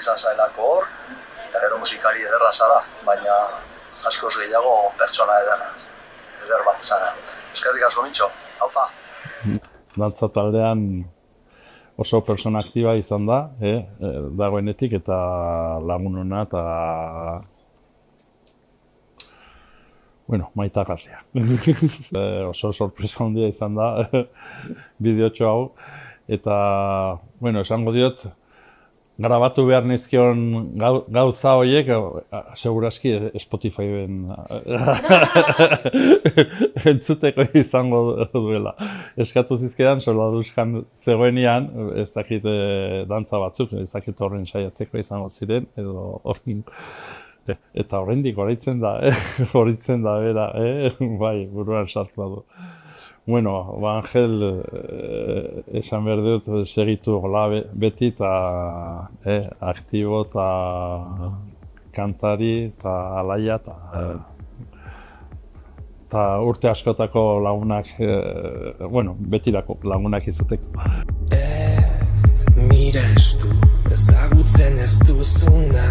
izan zailako hor, eta gero musikari ederra zara, baina askoz gehiago pertsona eder bat zara. Eskerrik asko Mitxo, haupa! Dantza taldean oso persona aktiba izan da, dagoenetik eta lagun ona eta maitagarria. Oso sorpresa handia izan da bideotxo hau, eta esango diot, grabatu behar nizkion gauza horiek, seguraski Spotify-en entzuteko izango duela. Eskatu zizkedan, soldaduzkan zegoenean, ez dakit dantza batzuk, ez dakit horren saiatzeko izango ziren, edo horren. Eta oraindik horitzen da bera, bai, buruan sartu du. Angel, esan behar dut, segitu gola beti eta aktibo eta kantari eta alaia eta urte askotako lagunak, betirako lagunak izateko. Mira estu, ezagutzen ez duzuna,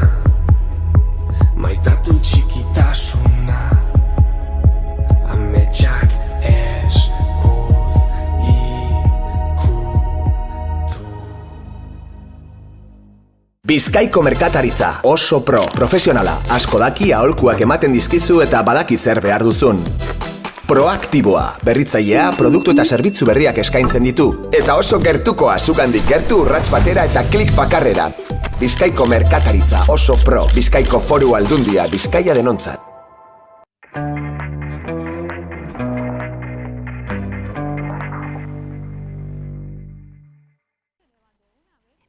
maitatu txikitasuna, ametsak eskuz ikutu. Bizkaiko merkataritza, oso profesionala, asko daki aholkuak ematen dizkizu eta badaki zer behar duzun. Proaktiboa, berritzailea, produktu eta zerbitzu berriak eskaintzen ditu. Eta oso gertukoa, zugandik gertu urrats batera eta klik bakarrera. Bizkaiko merkataritza, oso Bizkaiko Foru Aldundia, Bizkaia denontzat.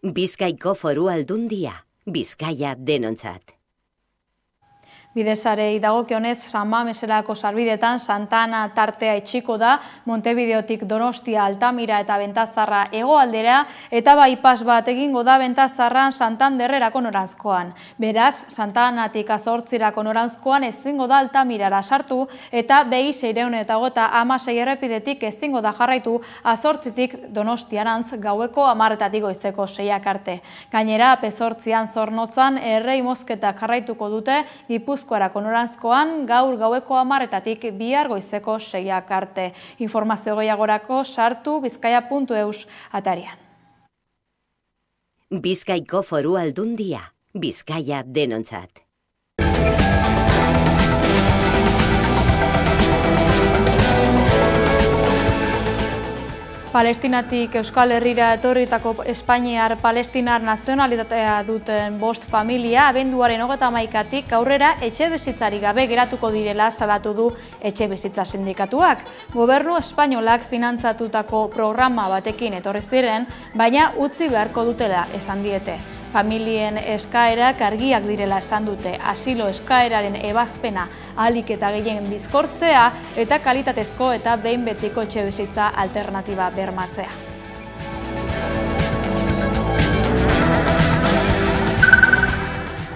Bizkaiko Foru Aldundia, Bizkaia denontzat. Bidesarei dagokionez, San Mameserako sarbidetan Santa Ana tartea itxiko da, Montevideotik Donostia, Altamira eta Bentazarra hegoaldera, eta bypass bat egingo da Bentazarran Santanderrerako noranzkoan. Beraz, Santa Anatik Azortzirako noranzkoan ezingo da Altamirara sartu, eta behi 616 errepidetik ezingo da jarraitu Azortzitik Donostiarantz gaueko 10:00 goizeko 6 arte. Gainera, P8an Zornotzan errei mozketak jarraituko dute Gipuzkoarako noranzkoan gaur gaueko 10:00 bihar goizeko 6 arte. Informazio gehiagorako sartu bizkaia.eus atarian. Bizkaiko Foru Aldundia, Bizkaia denontzat. Palestinatik Euskal Herrira etorritako Espainiar-Palestinar nazionalitatea duten 5 familia abenduaren 31-tik aurrera etxebizitzarik gabe geratuko direla salatu du Etxebizitza Sindikatuak. Gobernu espainolak finantzatutako programa batekin etorri ziren, baina utzi beharko dutela esan diete. Familien eskaerak argiak direla esan dute, asilo eskaeraren ebazpena ahalik eta gehien bizkortzea eta kalitatezko eta behin betiko etxebizitza alternatiba bermatzea.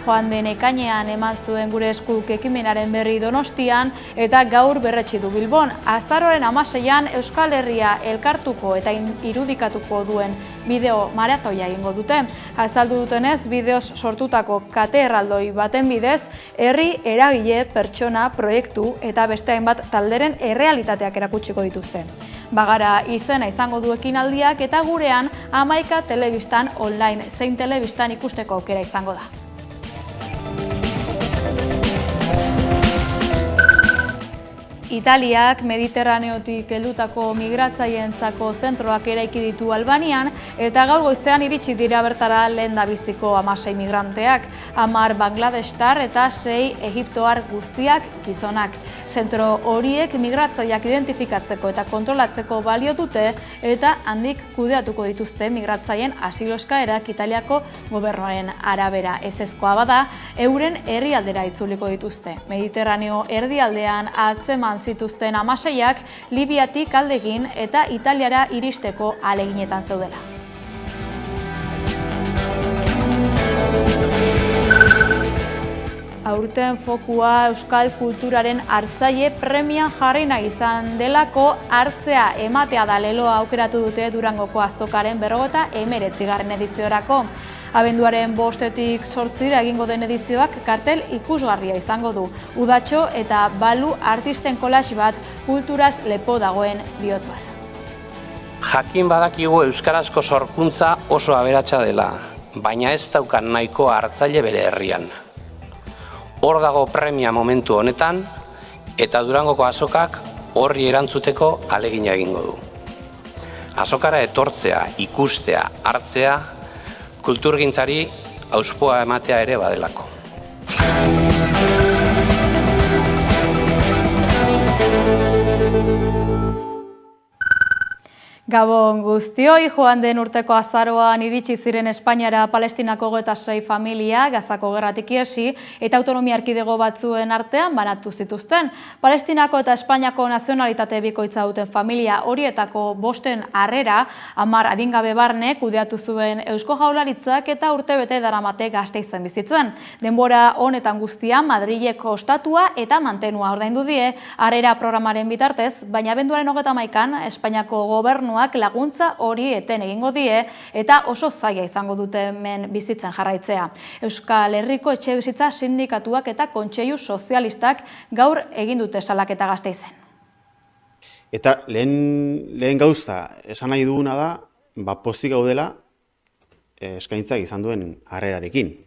Joan den ekainean eman zuen Gure Eskuk ekimenaren berri Donostian eta gaur berretsi du Bilbon. Azaroaren 16an Euskal Herria elkartuko eta irudikatuko duen bideo maratoia egingo dute. Azaldu dutenez, bideoz sortutako kate erraldoi baten bidez, herri eragile, pertsona, proiektu eta beste hainbat talderen errealitateak erakutsiko dituzte. Bagara izena izango du ekinaldiak eta gurean 11 telebistan online zein telebistan ikusteko aukera izango da. Italiak Mediterraneotik heldutako migratzaileentzako zentroak eraiki ditu Albanian eta gaur goizean iritsi dira bertara lehendabiziko 16 migranteak, 10 Bangladestar eta 6 Egiptoar guztiak gizonak. Zentro horiek migratzaileak identifikatzeko eta kontrolatzeko balio dute eta handik kudeatuko dituzte migratzaileen asilo eskaerak Italiako gobernuaren arabera. Ezezkoa bada, euren herrialdera itzuliko dituzte. Mediterraneo erdialdean atzeman zituzten 16ak Libiatik aldegin eta Italiara iristeko ahaleginetan zeudela. Aurten fokua euskal kulturaren hartzaile premian jarri nahi izan delako hartzea ematea da leloa aukeratu dute Durangoko azokaren 59. ediziorako. Abenduaren 5-etik 8 egingo den edizioak kartel ikusgarria izango du. Udatxo eta balu artisten kolax bat kulturaz lepo dagoen bihotz bat. Jakin badakigu euskarazko sorkuntza oso aberatsa dela, baina ez daukan nahiko hartzaile bere herrian. Hor dago premia momentu honetan, eta Durangoko azokak horri erantzuteko ahalegina egingo du. Azokara etortzea, ikustea, hartzea, kulturgintzari hauspoa ematea ere badelako. Gabon guztioi, joan den urteko azaroan iritsi ziren Espainiara Palestinako 26 familia Gazako gerratik ihesi eta autonomia erkidego batzuen artean banatu zituzten. Palestinako eta Espainiako nazionalitate bikoitza duten familia horietako 5 harrera 10 adingabe barne kudeatu zuen Eusko Jaurlaritzak eta urtebete daramate Gasteizen bizitzen. Denbora honetan guztian Madrileko ostatua eta mantenua ordaindu die harrera programaren bitartez, baina abenduaren 31an Espainiako gobernuak laguntza hori eten egingo die eta oso zaila izango dute hemen bizitzen jarraitzea. Euskal Herriko etxebizitza sindikatuak eta kontseilu sozialistak gaur egin dute salaketa Gasteizen. Eta lehen gauza esan nahi duguna da, pozik gaudela eskaintzak izan duen harrerarekin.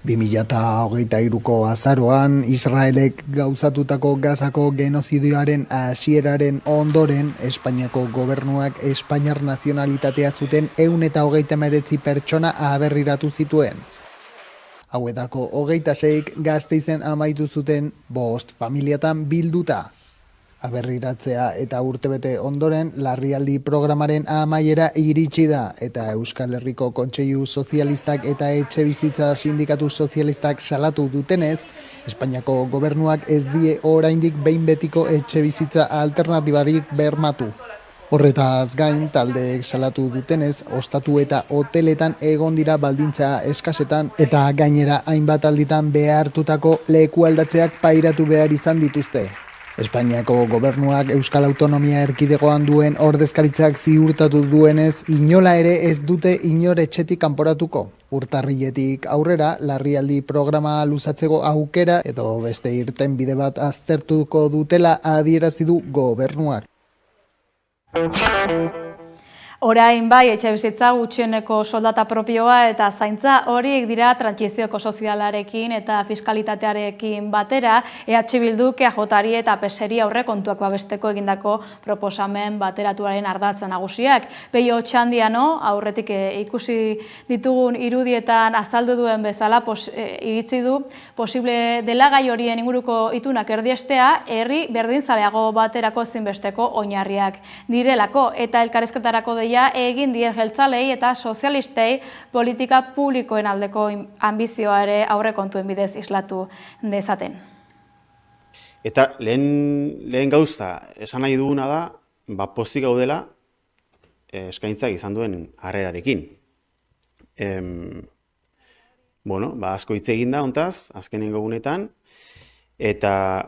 2023ko azaroan, Israelek gauzatutako Gazako genozidioaren hasieraren ondoren, Espainiako gobernuak Espainiar nazionalitatea zuten 129 pertsona aberriratu zituen. Hauetako 26 Gasteizen amaitu zuten 5 familiatan bilduta. Aberriratzea eta urtebete ondoren larrialdi programaren amaiera iritsi da eta Euskal Herriko Kontseilu Sozialistak eta Etxebizitza Sindikatu Sozialistak salatu dutenez, Espainiako gobernuak ez die oraindik behin betiko etxebizitza alternatibarik bermatu. Horretaz gain, taldeek salatu dutenez, ostatu eta hoteletan egon dira baldintza eskasetan eta gainera hainbat alditan behartutako leku aldatzeak pairatu behar izan dituzte. Espainiako gobernuak Euskal Autonomia Erkidegoan duen ordezkaritzak ziurtatu duenez, inola ere ez dute inor etxetik kanporatuko. Urtarriletik aurrera, larrialdi programa luzatzeko aukera edo beste irten bide bat aztertuko dutela adierazi du gobernuak. Orain bai, etxebizitza gutxieneko soldata propioa eta zaintza horiek dira trantsizioko sozialarekin eta fiskalitatearekin batera, EH Bilduk, EAJari eta PSeri aurrekontuak babesteko egindako proposamen bateratuaren ardatza nagusiak. Peio Txandiano, aurretik ikusi ditugun irudietan azaldu duen bezala iritzi du posible dela gai horien inguruko itunak erdiestea, herri berdinzaleago baterako ezinbesteko oinarriak direlako eta elkarrizketarako egin die jeltzalei eta sozialistei politika publikoen aldeko ambizioa ere aurrekontuen bidez islatu dezaten. Eta lehen gauza esan nahi duguna da, pozik gaudela eskaintzak izan duen harrerarekin. Asko hitz egin da hontaz, azkenengo egunetan, eta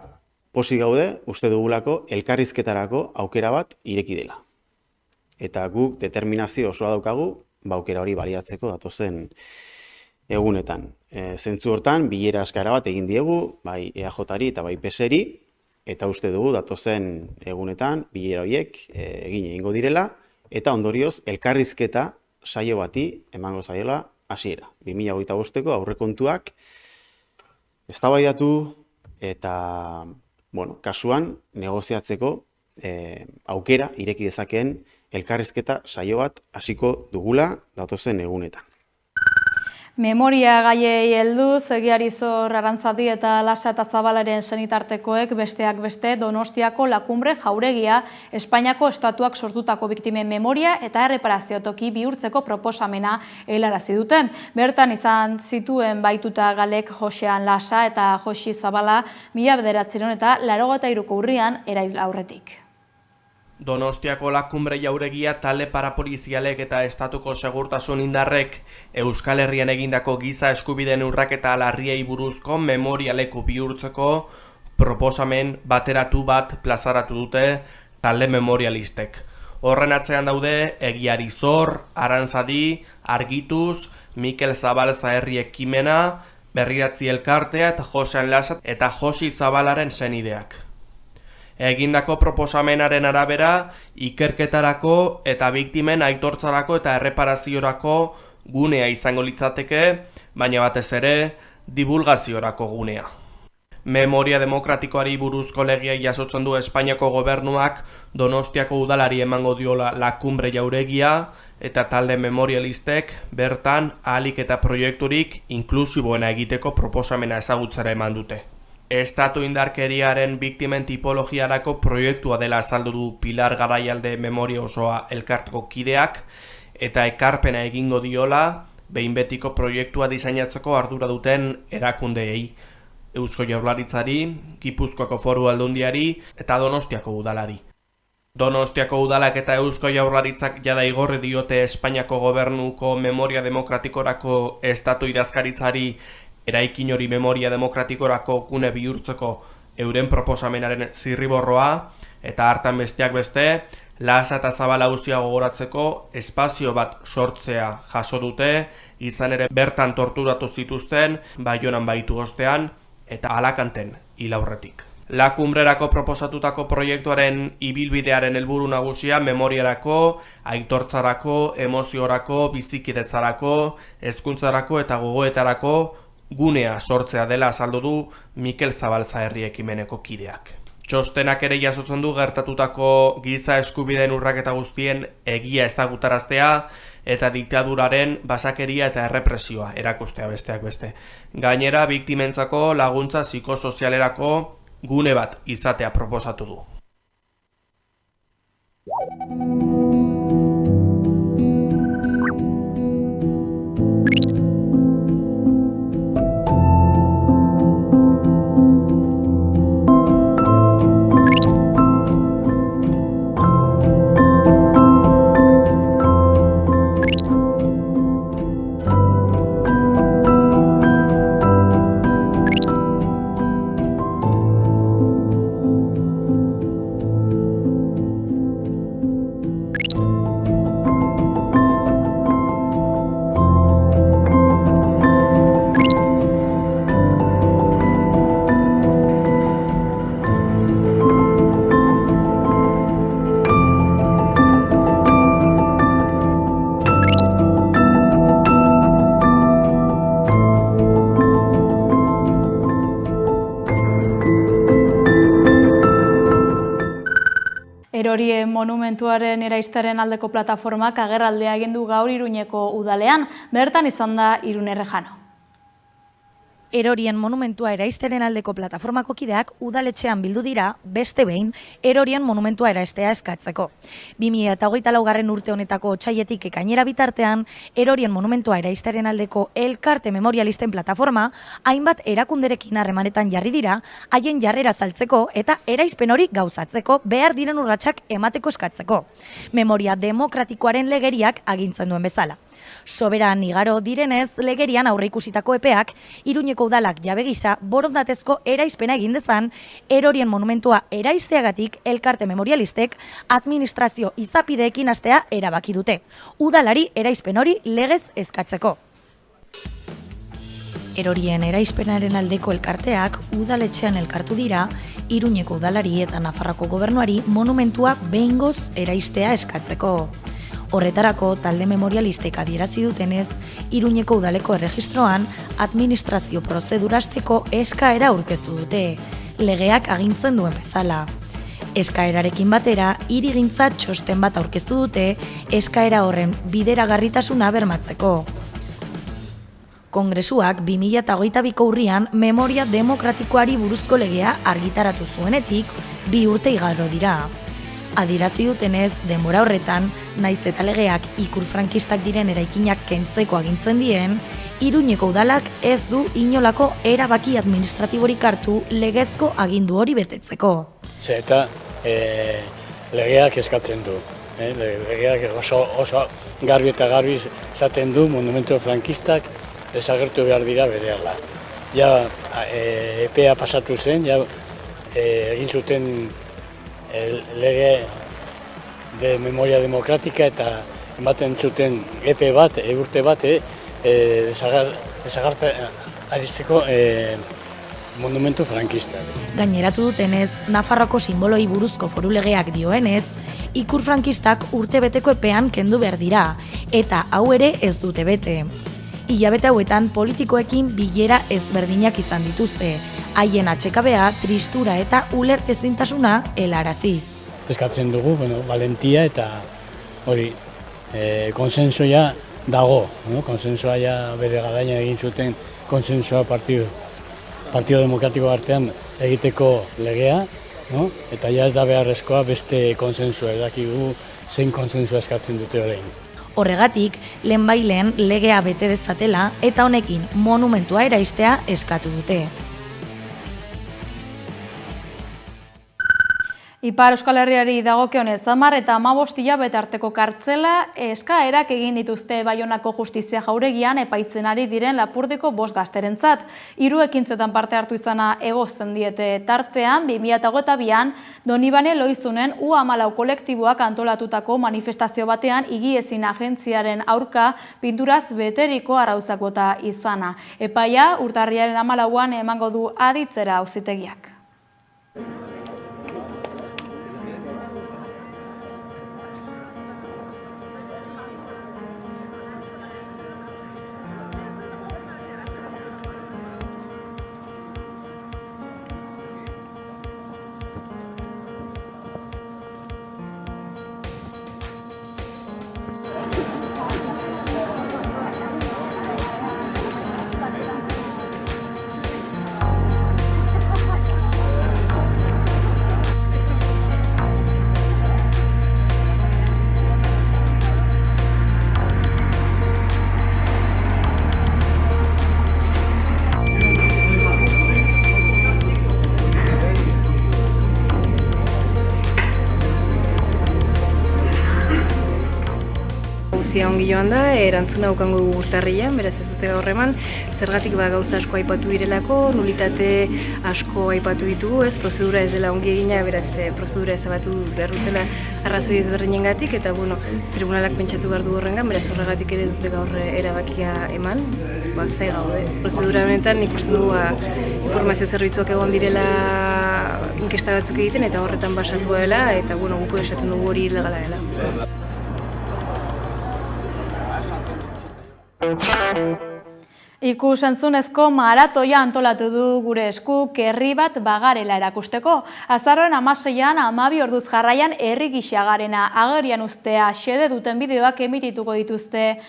pozik gaude uste dugulako elkarrizketarako aukera bat ireki dela. Eta guk determinazio osoa daukagu, aukera hori baliatzeko datozen egunetan. Zentzu hortan, bilera eskaera bat egin diegu, bai EAJari eta bai PSeri, eta uste dugu datozen egunetan bilera horiek egingo direla, eta ondorioz elkarrizketa saio bati emango zaiola hasiera. 2025ko aurrekontuak eztabaidatu eta kasuan negoziatzeko aukera ireki dezakeen elkarrizketa saio bat hasiko dugula datozen egunetan. Memoria gaiei helduz, Egiari Zor Arantzadi eta Lasa eta Zabalaren senitartekoek besteak beste Donostiako Lakumbre jauregia Espainiako estatuak sortutako biktimen memoria eta erreparazio toki bihurtzeko proposamena helarazi duten. Bertan izan zituen baituta Galek Josean Lasa eta Josi Zabala 1983ko urrian erail aurretik. Donostiako Lakumbre jauregia talde parapolizialek eta estatuko segurtasun indarrek Euskal Herrian egindako giza eskubideen urraketa larriei buruzko memorialeku bihurtzeko proposamen bateratu bat plazaratu dute talde memorialistek. Horren atzean daude Egiari Zor, Arantzadi, Argituz, Mikel Zabal Zaherri ekimena, Berridatzi elkartea eta Josean Lasat eta Josi Zabalaren senideak. Egindako proposamenaren arabera, ikerketarako eta biktimen aitortzarako eta erreparaziorako gunea izango litzateke, baina batez ere, divulgaziorako gunea. Memoria demokratikoari buruzko legea jasotzen du Espainiako gobernuak Donostiako udalari emango diola lakumbre jauregia eta talde memorialistek bertan ahalik eta proiekturik inklusiboena egiteko proposamena ezagutzera eman dute. Estatu indarkeriaren biktimen tipologiarako proiektua dela azaldu du Pilar Garaialde Memoria Osoa elkarteko kideak eta ekarpena egingo diola behin betiko proiektua diseinatzeko ardura duten erakundeei, Eusko Jaurlaritzari, Gipuzkoako Foru Aldundiari eta Donostiako udalari. Donostiako udalak eta Eusko Jaurlaritzak jada igorri diote Espainiako gobernuko memoria demokratikorako estatu idazkaritzari eraikin hori memoria demokratikorako gune bihurtzeko euren proposamenaren zirriborroa eta hartan besteak beste, Lasa eta Zabala auzia gogoratzeko espazio bat sortzea jaso dute, izan ere bertan torturatu zituzten, Baionan baitu ostean, eta Alakanten hil aurretik. Lakumbrerako proposatutako proiektuaren ibilbidearen helburu nagusia memoriarako, aitortzarako, emoziorako, bizikidetzarako, hezkuntzarako eta gogoetarako gunea sortzea dela azaldu du Mikel Zabal Zaherri ekimeneko kideak. Txostenak ere jasotzen du gertatutako giza eskubideen urraketa guztien egia ezagutaraztea eta diktaduraren basakeria eta errepresioa erakustea besteak beste. Gainera, biktimentzako laguntza psikosozialerako gune bat izatea proposatu du. Erorien monumentuaren eraistaren aldeko plataformak agerraldea egin du gaur Iruñeko udalean, bertan izan da Irune Rejano. Erorien monumentua eraisteren aldeko plataformako kideak udaletxean bildu dira beste behin erorien monumentua eraistea eskatzeko. 2024. urte honetako otsailetik ekainera bitartean erorien monumentua eraisteren aldeko elkarte memorialisten plataforma hainbat erakunderekin harremanetan jarri dira haien jarrera azaltzeko eta eraispen hori gauzatzeko behar diren urratsak emateko eskatzeko. Memoria demokratikoaren legeriak agintzen duen bezala. Soberan igaro direnez, legerian aurreikusitako epeak Iruñeko udalak jabe gisa borondatezko eraispena egin dezan, erorien monumentua eraisteagatik elkarte memorialistek administrazio izapideekin hastea erabaki dute. Udalari eraispen hori legez eskatzeko. Erorien eraispenaren aldeko elkarteak udaletxean elkartu dira, Iruñeko udalari eta Nafarroako gobernuari monumentua behingoz eraistea eskatzeko. Horretarako, talde memorialistek adierazi dutenez, Iruñeko udaleko erregistroan administrazio prozedurasteko eskaera aurkeztu dute, legeak agintzen duen bezala. Eskaerarekin batera, hirigintza txosten bat aurkeztu dute, eskaera horren bideragarritasuna bermatzeko. Kongresuak 2022ko urrian memoria demokratikoari buruzko legea argitaratu zuenetik 2 urte igaro dira. Adierazi dutenez, denbora horretan, naiz eta legeak ikur frankistak diren eraikinak kentzeko agintzen dien, Iruñeko udalak ez du inolako erabaki administratiborik hartu legezko agindu hori betetzeko. Eta legeak eskatzen du. Legeak oso garbi eta garbi esaten du monumentu frankistak desagertu behar dira berehala. Ja, epea pasatu zen, ja, egin zuten lege de memoria demokratika eta ematen zuten epe bat, urte bat, desagertzeko monumentu frankista. Gaineratu dutenez, Nafarroako sinboloi buruzko foru legeak dioenez, ikur frankistak urtebeteko epean kendu behar dira, eta hau ere ez dute bete. Hilabete hauetan politikoekin bilera ezberdinak izan dituzte, haien atxekabea, tristura eta ulertezintasuna helaraziz. Eskatzen dugu, valentia eta hori, konsensoa dago, konsensoa bere garaina egin zuten konsensoa Partido Demokratiko artean egiteko legea, eta ez da beharrezkoa beste konsensua, edakigu zein konsensua eskatzen dute orain. Horregatik, lehenbailen legea bete dezatela eta honekin monumentua eraistea eskatu dute. Ipar Euskal Herriari dagokionez 10 eta 15 hilabete arteko kartzela eskaerak egin dituzte Baionako Justizia Jauregian epaitzen ari diren Lapurdiko 5 gazterentzat. 3 ekintzetan parte hartu izana egozten diete tartean 2022an Donibane Loizunen U14 kolektiboak antolatutako manifestazio batean higiezin agentziaren aurka pinturaz beteriko arrauzakota izana. Epaia urtarriaren 14an emango du aditzera auzitegiak. Ongi joan da, erantzuna ukango dugu urtarrian, beraz ez dute gaur eman, zergatik gauza asko aipatu direlako, nulitate asko aipatu ditugu, prozedura ez dela ongi egina, beraz prozedura ezabatu behar dutela arrazoi ezberdinengatik, eta tribunalak pentsatu behar du horrengan, beraz horregatik ere ez dute gaur erabakia eman, zai gaude. Prozedura honetan ikusten dugu informazio zerbitzuak egon direla inkesta batzuk egiten, eta horretan basatua dela, eta guko esaten dugu hori ilegala dela. Ikus-entzunezko maratoia antolatu du gure esku herri bat bagarela erakusteko. Azaroaren 16an 12 orduz jarraian herri gisa garena agerian uztea xede duten bideoak emitituko dituzte.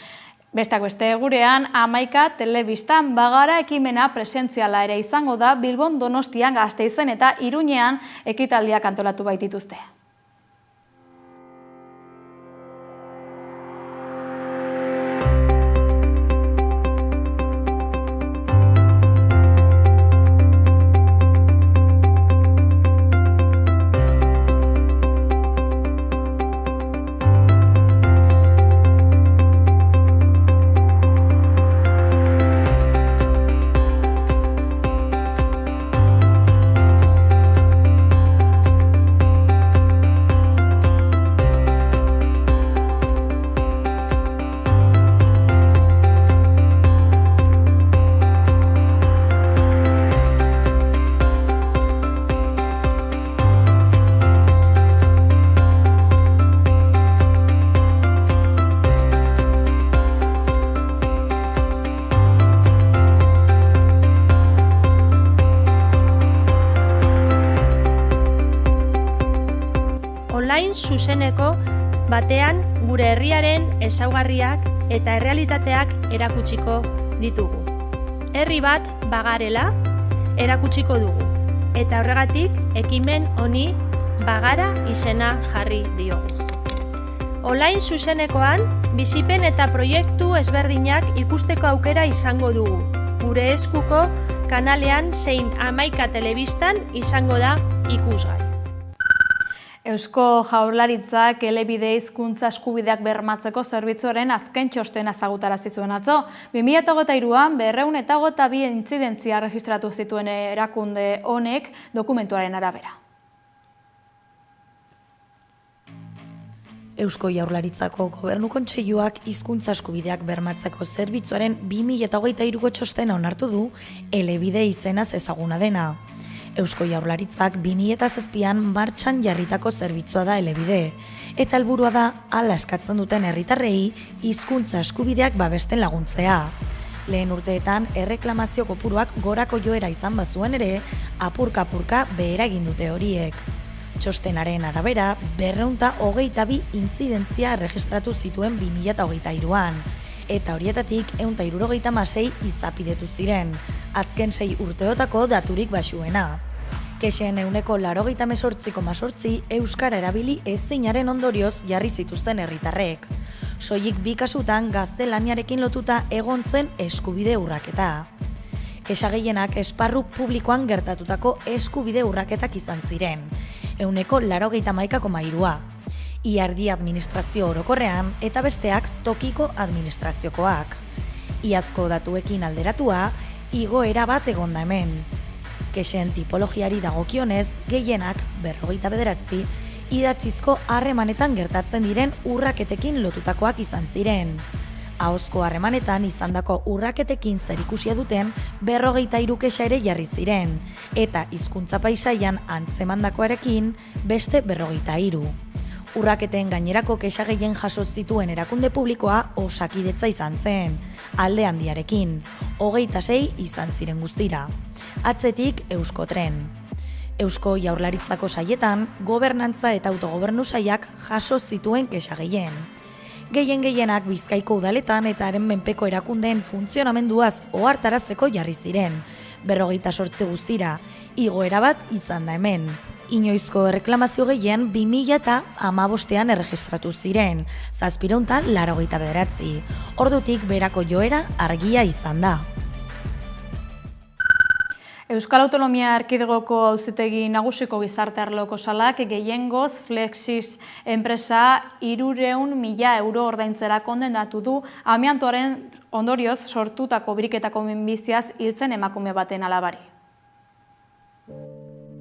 Besteak beste gurean 11 telebistan bagara ekimena presentziala ere izango da Bilbon, Donostian, Gasteizen eta Iruñean ekitaldiak antolatu baitituzte. Zuzeneko batean gure herriaren ezaugarriak eta errealitateak erakutsiko ditugu. Herri bat bagarela erakutsiko dugu, eta horregatik ekimen honi bagara izena jarri diogu. Online zuzenekoan bizipen eta proiektu ezberdinak ikusteko aukera izango dugu. Gure eskuko kanalean zein 11 telebistan izango da ikusgai. Eusko Jaurlaritzak elebide hizkuntza eskubideak bermatzeko zerbitzuaren azken txostena ezagutarazi zuen atzo. 2023an 222 intzidentzia registratu zituen erakunde honek dokumentuaren arabera. Eusko Jaurlaritzako Gobernu Kontseiluak hizkuntza eskubideak bermatzeko zerbitzuaren 2023ko txostena onartu du elebide izenaz ezaguna dena. Eusko Jaurlaritzak 2007an martxan jarritako zerbitzua da elebide, eta helburua da hala eskatzen duten herritarrei hizkuntza eskubideak babesten laguntzea. Lehen urteetan erreklamazio kopuruak gorako joera izan bazuen ere, apurka-apurka behera egin dute horiek. Txostenaren arabera, 222 intzidentzia erregistratu zituen 2023an, eta horietatik 176 izapidetu ziren, azken 6 urteotako daturik baxuena. Kexen 88,8% euskara erabili ezinaren ondorioz jarri zituzten herritarrek. Soilik 2 kasutan gaztelaniarekin lotuta egon zen eskubide urraketa. Kexa gehienak esparru publikoan gertatutako eskubide urraketak izan ziren, 91,3%. Iardi administrazio orokorrean eta besteak tokiko administraziokoak. Iazko datuekin alderatua, igoera bat egonda hemen. Kexen tipologiari dagokionez, gehienak 59 idatzizko harremanetan gertatzen diren urraketekin lotutakoak izan ziren. Ahozko harremanetan izandako urraketekin zerikusia duten 53 kexa ere jarri ziren, eta hizkuntza paisaian antzemandakoarekin beste 53. Urraketen gainerako kexa gehien jaso zituen erakunde publikoa Osakidetza izan zen, alde handiarekin, 26 izan ziren guztira. Atzetik Euskotren. Eusko Jaurlaritzako saietan, gobernantza eta autogobernu saiak jaso zituen kexa gehien. Gehienak Bizkaiko udaletan eta haren menpeko erakundeen funtzionamenduaz ohartarazteko jarri ziren, 58 guztira, igoera bat izan da hemen. Inoizko erreklamazio gehien 2015an erregistratu ziren, 789. Ordutik berako joera argia izan da. Euskal Autonomia Erkidegoko Auzitegi Nagusiko gizarte arloko salak gehiengoz Flexis enpresa 300.000 euro ordaintzera kondenatu du amiantoaren ondorioz sortutako biriketako minbiziaz hiltzen emakume baten alabari.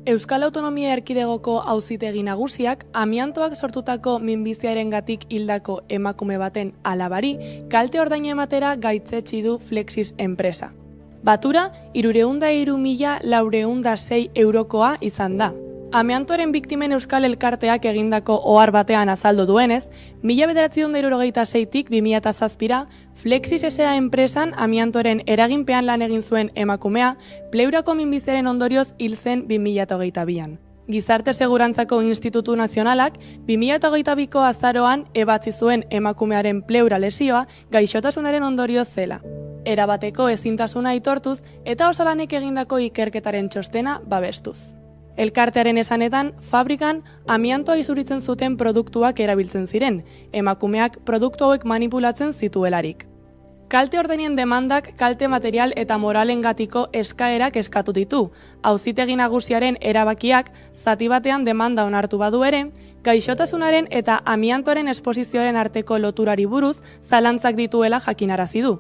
Euskal Autonomia Erkidegoko Auzitegi Nagusiak amiantoak sortutako minbiziarengatik hildako emakume baten alabari kalte ordaina ematera gaitzetsi du Flexis enpresa. Batura, 303.406 eurokoa izan da. Amiantoaren biktimen Euskal Elkarteak egindako ohar batean azaldu duenez, 1976tik 2007ra Flexis S.A. enpresan amiantoren eraginpean lan egin zuen emakumea, pleurako minbiziaren ondorioz hil zen 2022an. Gizarte Segurantzako Institutu Nazionalak 2022ko azaroan ebatzi zuen emakumearen pleura lesioa gaixotasunaren ondorioz zela. Erabateko ezintasuna aitortuz eta osalanek egindako ikerketaren txostena babestuz. Elkartearen esanetan, fabrikan amiantoa izuritzen zuten produktuak erabiltzen ziren, emakumeak produktu hauek manipulatzen zituelarik. Kalte ordainen demandak kalte material eta moralengatiko eskaerak eskatu ditu, Auzitegi Nagusiaren erabakiak zati batean demanda onartu badu ere, gaixotasunaren eta amiantoaren esposizioaren arteko loturari buruz zalantzak dituela jakinarazi du.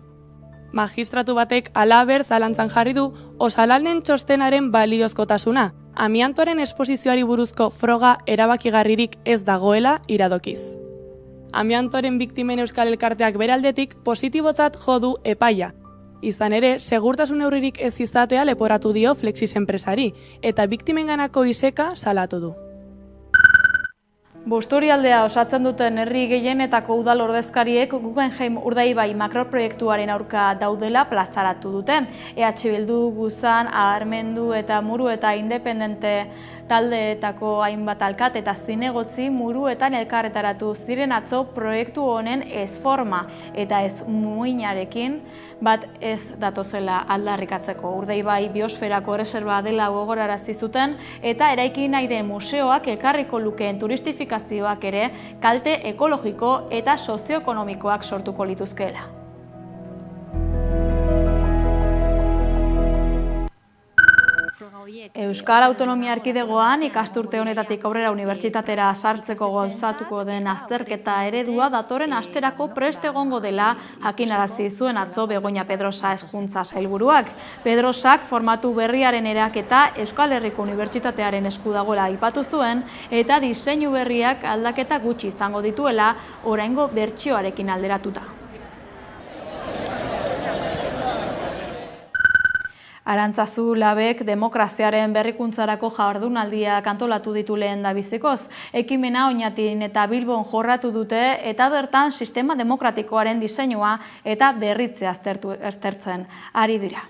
Magistratu batek halaber zalantzan jarri du osalanen txostenaren baliozkotasuna, amiantoaren esposizioari buruzko froga erabakigarririk ez dagoela iradokiz. Amiantoaren biktimen Euskal Elkarteak beraldetik positibotzat jo du epaia. Izan ere, segurtasun neurririk ez izatea leporatu dio Flexis enpresari, eta biktimenganako iseka salatu du. Busturialdea osatzen duten herri gehienetako udal ordezkariek Guggenheim Urdaibai makroproiektuaren aurka daudela plazaratu dute. EH Bildu, Guzan, Aharmendu eta Muru eta Independente taldeetako hainbat alkat eta zinegotzi muruetan elkarretaratu ziren atzo proiektu honen ez forma eta ez muinarekin bat ez datozela aldarrikatzeko. Urdaibai biosferako erreserba dela gogorarazi zuten eta eraiki nahi den museoak ekarriko lukeen turistifikazioak ere kalte ekologiko eta sozioekonomikoak sortuko lituzkeela. Euskal Autonomia Erkidegoan ikasturte honetatik aurrera unibertsitatera sartzeko gauzatuko den azterketa eredua datorren asterako prest egongo dela jakinarazi zuen atzo Begoña Pedrosa hezkuntza sailburuak. Pedrosak formatu berriaren eraketa Euskal Herriko Unibertsitatearen esku dagoela aipatu zuen eta diseinu berriak aldaketa gutxi izango dituela oraingo bertsioarekin alderatuta. Arantzazu Labek demokraziaren berrikuntzarako jardunaldiak antolatu ditu lehendabizikoz. Ekimena Oñatin eta Bilbon jorratu dute eta bertan sistema demokratikoaren diseinua eta berritzea aztertzen ari dira.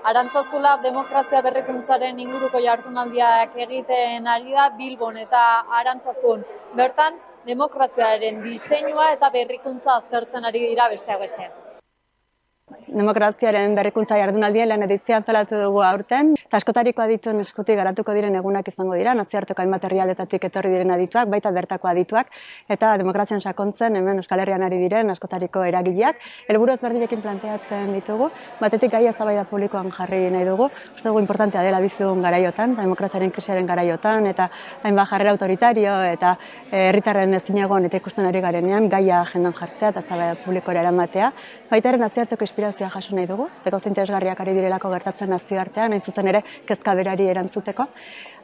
Arantzazu Lab demokrazia berrikuntzaren inguruko jardunaldiak egiten ari da Bilbon eta Arantzazun. Bertan, demokraziaren diseinua eta berrikuntza aztertzen ari dira besteak beste. Demokraziaren berrikuntza jardunaldien lan edizia antolatu dugu aurten. Askotariko adituen eskutik garatuko diren egunak izango dira, nazioarteko hainbat herrialdetatik etorri diren adituak, baita bertako adituak, eta demokrazian sakontzen hemen Euskal Herrian ari diren askotariko eragileak. Helburu ezberdinekin planteatzen ditugu, batetik gaia eztabaida publikoan jarri nahi dugu. Uste dugu importantea dela bizi dugun garaiotan, demokraziaren krisiaren garaiotan, eta hainbat jarrera autoritario eta herritarren ezinegon eta ikusten ari garenean gaia agendan jartzea eta eztabaida publikora eramatea. Baita ere nazioarteko inspirazioa jaso nahi dugu, zeko interesgarriak ari direlako gertatzen nazioartean, hain zuzen ere kezka berari erantzuteko.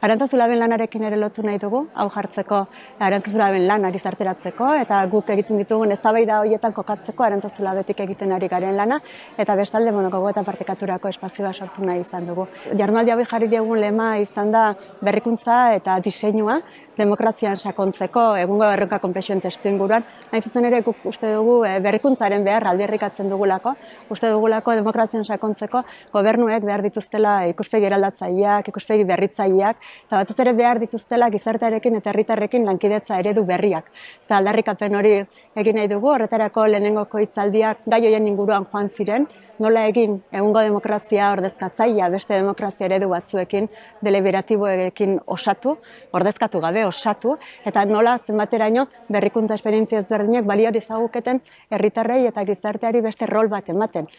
Arantzazu Laben lanarekin ere lotu nahi dugu, hau jartzeko Arantzazu Laben lana gizarteratzeko, eta guk egiten ditugun eztabaida horietan kokatzeko Arantzazu Labetik egiten ari garen lana, eta bestalde gogo eta partekaturako espazioa sortu nahi izan dugu. Jardunaldi hau jarri diegun lema izan da berrikuntza eta diseinua, demokrazian sakontzeko egungo erronka konplexuen testu inguruan. Hain zuzen ere guk uste dugu berrikuntzaren behar aldirrikatzen dugulako, uste dugulako demokrazian sakontzeko gobernuek behar dituztela ikuspegi eraldatzaileak, ikuspegi berritzaileak, eta batez ere behar dituztela gizartearekin eta herritarrekin lankidetza eredu berriak. Eta aldarrikapen hori egin nahi dugu, horretarako lehenengoko hitzaldiak gai horien inguruan joan ziren, nola egin egungo demokrazia ordezkatzailea beste demokrazia eredu batzuekin deliberatiboekin osatu, ordezkatu gabe osatu, eta nola zenbateraino berrikuntza esperientzia ezberdinak balio dizaguketen herritarrei eta gizarteari beste rol bat ematen.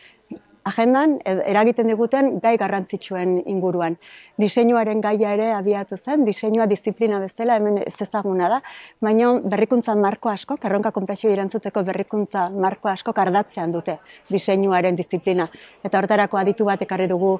Agendan eragiten diguten gai garrantzitsuen inguruan. Diseinuaren gaia ere abiatu zen, diseinua disiplina bezala hemen ez ezaguna da, baina berrikuntza marko asko, erronka konplexuei erantzuteko berrikuntza marko asko ardatzean dute diseinuaren disiplina. Eta hortarako aditu bat ekarri dugu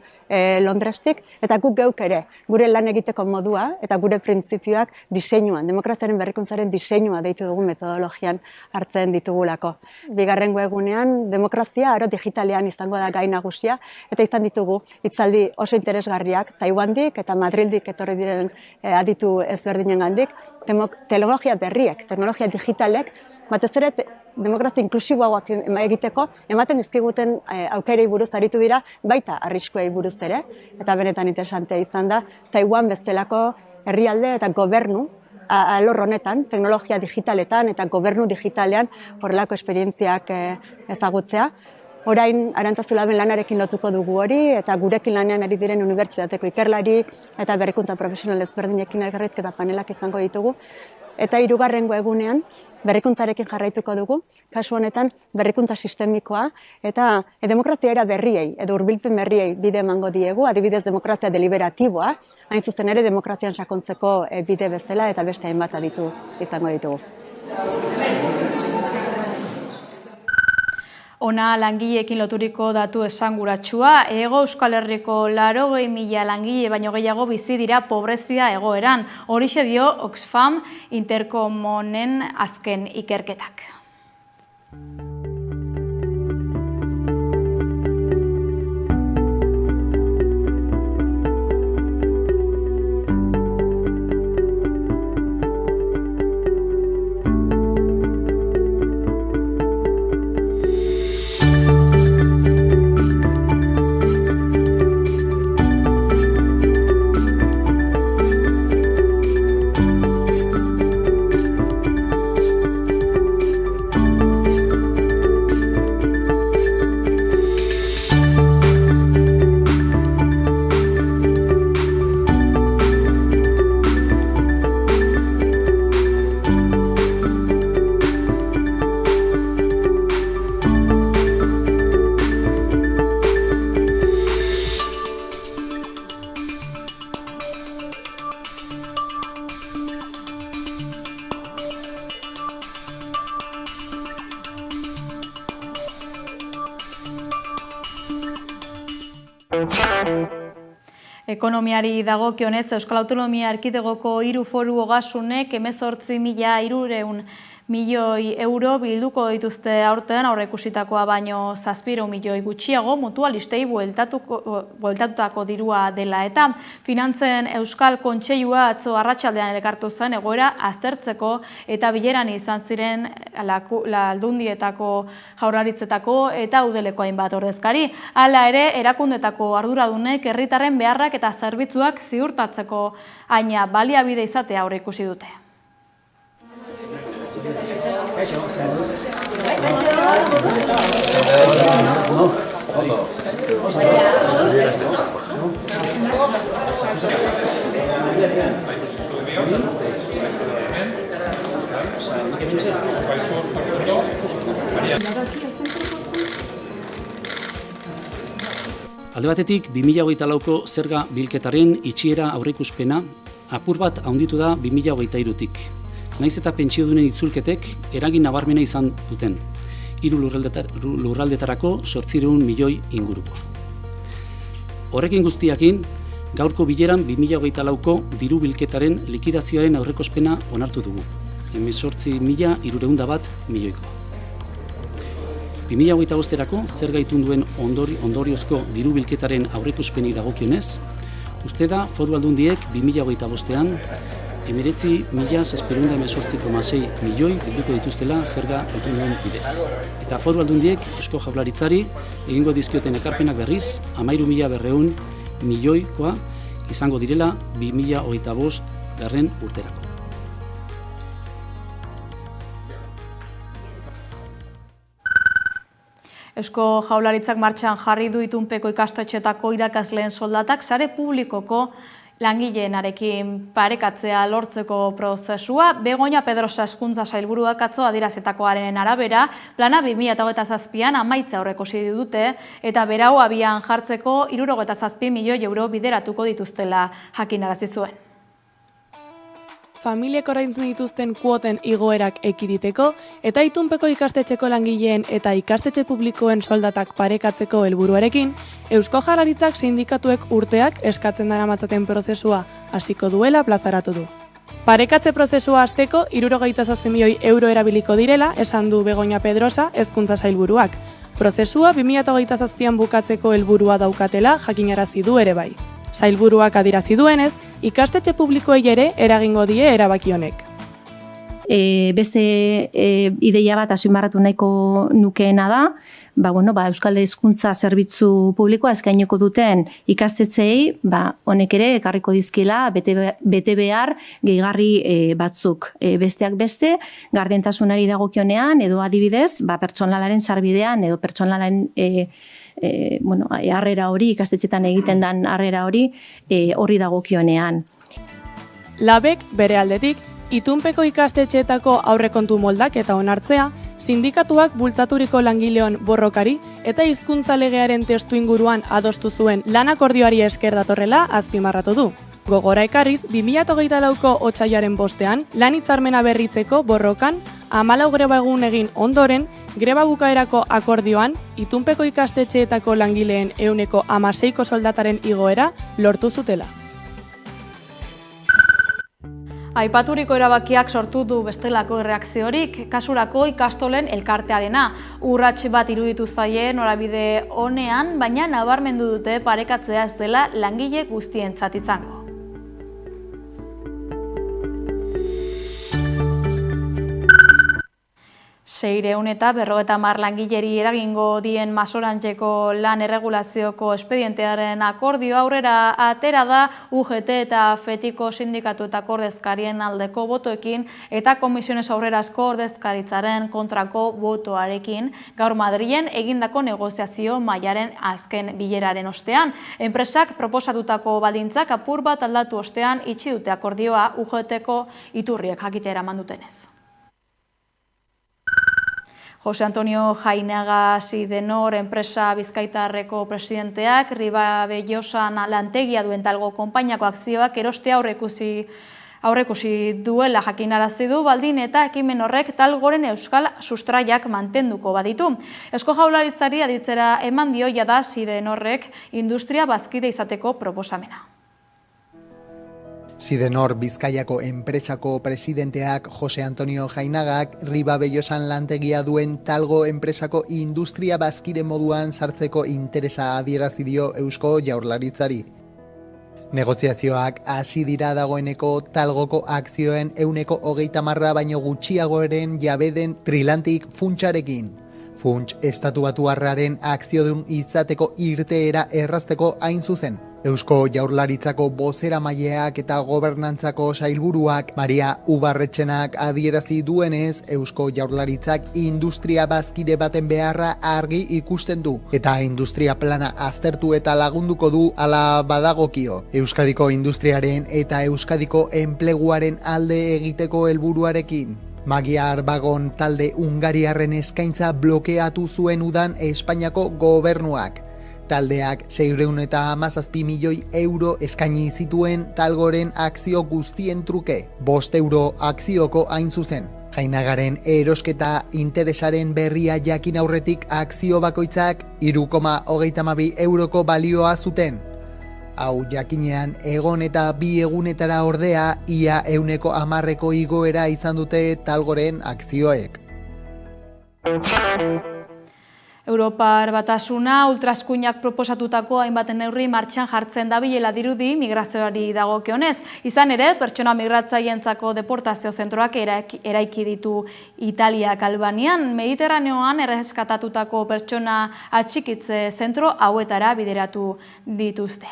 Londrestik, eta guk geuk ere, gure lan egiteko modua eta gure printzipioak diseinuan, demokraziaren berrikuntzaren diseinua deitu dugu metodologian hartzen ditugulako. Bigarrengo egunean, demokrazia aro digitalean izango da gai nagusia, eta izan ditugu hitzaldi oso interesgarriak Taiwandik eta Madrildik etorri diren aditu ezberdinengandik, teknologia berriek, teknologia digitalek, batez ere demokrazia inklusiboagoak egiteko, ematen dizkiguten aukerei buruz aritu dira, baita arriskuei buruz ere, eta benetan interesantea izan da, Taiwan bestelako herrialde eta gobernu alor honetan, teknologia digitaletan eta gobernu digitalean horrelako esperientziak ezagutzea. Orain Arantzazu Laben lanarekin lotuko dugu hori, eta gurekin lanean ari diren unibertsitateko ikerlari eta berrikuntza profesional ezberdinekin elkarrizketa panelak izango ditugu. Eta hirugarrengo egunean berrikuntzarekin jarraituko dugu, kasu honetan berrikuntza sistemikoa, eta demokrazia era berriei, edo hurbilpen berriei bide emango diegu, adibidez demokrazia deliberatiboa, hain zuzen ere demokrazian sakontzeko bide bezala eta beste hainbat aditu izango ditugu. Ona langileekin loturiko datu esanguratsua, Hego Euskal Herriko 80.000 langile baino gehiago bizi dira pobrezia egoeran. Horixe dio Oxfam Intercomonen azken ikerketak. Ekonomiari dagokionez, Euskal Autonomia Erkidegoko 3 foru ogasunek 18.300 milioi euro bilduko dituzte aurten aurreikusitakoa baino 700 milioi gutxiago mutualistei bueltatutako dirua dela eta Finantzen Euskal Kontseilua atzo arratsaldean elkartu zen egoera aztertzeko eta bileran izan ziren aldundietako, jaurlaritzetako eta udeleko hainbat ordezkari. Hala ere, erakundetako arduradunek herritarren beharrak eta zerbitzuak ziurtatzeko haina baliabide izatea aurreikusi dute. Alde batetik, 2024ko zerga bilketaren itxiera aurreikuspena apur bat handitu da 2023tik. Naiz eta pentsiodunen itzulketek eragin nabarmena izan duten. 3 lurraldetarako 800 milioi inguruko. Horrekin guztiakin, gaurko bileran 2024ko diru bilketaren likidazioaren aurrekospena onartu dugu. 18.301 milioiko. 2025erako zerga itunduen ondoriozko diru bilketaren aurreikuspeni dagokionez, uste da foru aldundiek 2025ean 19.618,6 milioi bilduko dituztela zerga itunduen bidez. Eta foru aldundiek Eusko Jaurlaritzari egingo dizkioten ekarpenak berriz 13.200 milioikoa izango direla 2025 urterako. Eusko Jaurlaritzak martxan jarri du itunpeko ikastetxetako irakasleen soldatak sare publikoko langileenarekin parekatzea lortzeko prozesua. Begoña Pedrosa Hezkuntza Sailburuak atzo adierazitakoaren arabera, plana 2027an amaitza aurreikusi dute eta berau abian jartzeko 67 milioi euro bideratuko dituztela jakinarazi zuen. Familiek ordaintzen dituzten kuoten igoerak ekiditeko eta itunpeko ikastetxeko langileen eta ikastetxe publikoen soldatak parekatzeko helburuarekin, Eusko Jaurlaritzak sindikatuek urteak eskatzen daramatzaten prozesua hasiko duela plazaratu du. Parekatze prozesua hasteko 67 milioi euro erabiliko direla esan du Begoña Pedrosa Hezkuntza Sailburuak. Prozesua 2027an bukatzeko helburua daukatela jakinarazi du ere bai. Sailburuak adierazi duenez, ikastetxe publikoei ere eragingo die erabaki honek. Beste ideia bat azpimarratu nahiko nukeena da, Euskal Hezkuntza Zerbitzu Publikoa eskainiko duten ikastetxeei, honek ere ekarriko dizkiela bete behar gehigarri batzuk. Besteak beste, gardentasunari dagokionean edo adibidez, pertsonalaren sarbidean edo pertsonalaren harrera hori, ikastetxetan egiten den harrera hori, horri dagokionean. Labek bere aldetik, itunpeko ikastetxeetako aurrekontu moldak eta onartzea, sindikatuak bultzaturiko langileon borrokari eta hizkuntza legearen testu inguruan adostu zuen lan akordioari esker datorrela azpimarratu du. Gogora ekarriz, 2024ko otsailaren 5ean, lan hitzarmena berritzeko borrokan, 14 greba egun egin ondoren, greba bukaerako akordioan, itunpeko ikastetxeetako langileen 16ko soldataren igoera lortu zutela. Aipaturiko erabakiak sortu du bestelako erreakziorik, kasurako ikastolen elkartearena. Urrats bat iruditu zaie norabide honean, baina nabarmendu dute parekatzea ez dela langile guztientzat izango. 650 langileri eragingo dien Masorantzeko lan erregulazioko espedientearen akordio aurrera atera da UGT eta FETiko sindikatuetako ordezkarien aldeko botoekin eta Komisiones Aurrerasko ordezkaritzaren kontrako botoarekin gaur Madrilen egindako negoziazio mailaren azken bileraren ostean. Enpresak proposatutako baldintzak apur bat aldatu ostean itxi dute akordioa UGTko iturriek jakitera eman dutenez. Jose Antonio Jainaga Sidenor enpresa bizkaitarreko presidenteak Ribabellosan lantegia duen talgo konpainiako akzioak eroste aurreikusi duela jakinarazi du baldin eta ekimen horrek talgoren euskal sustraiak mantenduko baditu. Eusko Jaurlaritzari aditzera eman dio jada Sidenorrek industria bazkide izateko proposamena. Sidenor Bizkaiako enpresako presidenteak Jose Antonio Jainagak Riba Bellosan lantegia duen Talgo enpresako industria bazkide moduan sartzeko interesa adierazi dio Eusko Jaurlaritzari. Negoziazioak hasi dira dagoeneko Talgoko akzioen 30% baino gutxiagoren jabe den Trilantic funtsarekin. Funts estatubatuarraren akziodun izateko irteera errazteko hain zuzen. Eusko Jaurlaritzako bozeramaileak eta gobernantzako sailburuak Maria Ubarretxenak adierazi duenez, Eusko Jaurlaritzak industria bazkide baten beharra argi ikusten du, eta industria plana aztertu eta lagunduko du ala badagokio. Euskadiko industriaren eta Euskadiko enpleguaren alde egiteko helburuarekin. Magyar Bagon talde Hungariarren eskaintza blokeatu zuen udan Espainiako gobernuak. Taldeak 617 milioi euro eskaini zituen Talgoren akzio guztien truke, 5 euro akzioko hain zuzen. Jainagaren erosketa interesaren berria jakin aurretik akzio bakoitzak 3,32 euroko balioa zuten. Hau jakinean egon eta 2 egunetara ordea ia 10% igoera izan dute Talgoren akzioek. Europar Batasuna ultraeskuinak proposatutako hainbat neurri martxan jartzen dabilela dirudi migrazioari dagokionez. Izan ere, pertsona migratzaileentzako deportazio zentroak eraiki ditu Italiak Albanian, Mediterraneoan erreskatatutako pertsona atxikitze zentro hauetara bideratu dituzte.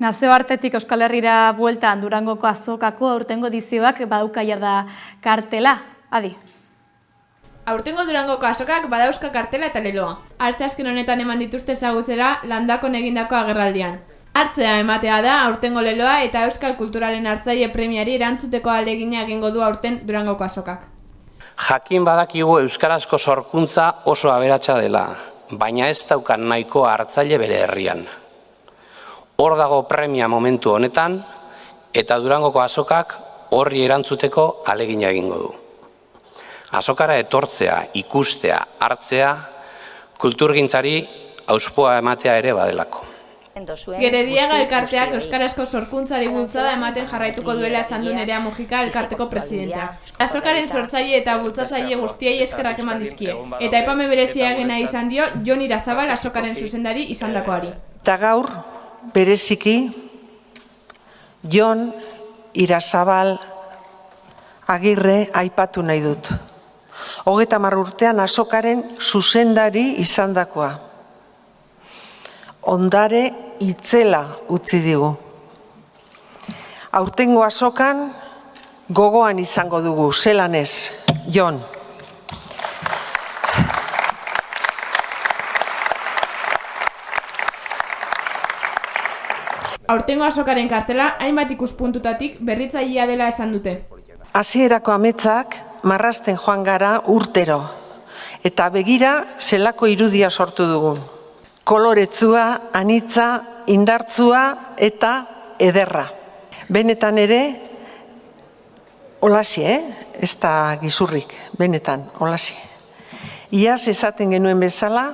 Nazioartetik Euskal Herrira bueltan Durangoko azokako aurtengo edizioak badaukaia da kartela. Adi. Aurtengo Durangoko azokak badauzka kartela eta leloa. Asteazken honetan eman dituzte ezagutzera Landakon egindako agerraldian. Hartzea ematea da aurtengo leloa eta euskal kulturaren hartzaile premiari erantzuteko ahalegina egingo du aurten Durangoko azokak. Jakin badakigu euskarazko sorkuntza oso aberatsa dela, baina ez daukan nahiko hartzaile bere herrian. Hor dago premia momentu honetan, eta Durangoko azokak horri erantzuteko ahalegina egingo du. Azokara etortzea, ikustea, hartzea, kulturgintzari auspoa ematea ere badelako. Gerediaga elkarteak euskarazko sorkuntzari bultzada ematen jarraituko duela esan du Nerea Mujika elkarteko presidenteak. Azokaren sortzaile eta bultzatzaile guztiei eskerrak eman dizkie, eta aipame berezia egina izan dio Jon Irazabal azokaren zuzendari izandakoari. Eta gaur, bereziki, Jon Irazabal Agirre aipatu nahi dut. 30 urtean azokaren zuzendari izandakoa. Ondare itzela utzi digu. Aurtengo azokan gogoan izango dugu, zelan ez, Jon. Aurtengo azokaren kartela hainbat ikuspuntutatik berritzailea dela esan dute. Hasierako ametsak marrazten joan gara urtero, eta begira zelako irudia sortu dugu. Koloretsua, anitza, indartzua eta ederra. Benetan ere, holazi, ez da gizurrik, benetan, holazi. Iaz esaten genuen bezala,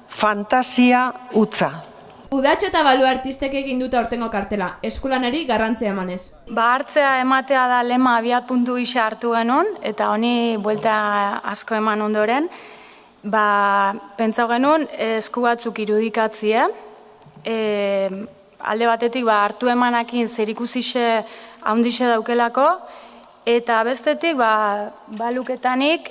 fantasia hutza. Udatxo eta balu artistek egin dute aurtengo kartela, eskulanari garrantzia emanez. Hartzea ematea da lema abiat puntu gisa hartu genuen, eta honi buelta asko eman ondoren, pentsau genuen esku batzuk irudikatzie, alde batetik hartu emanakin zerikusixe handixe daukelako, eta bestetik baluketanik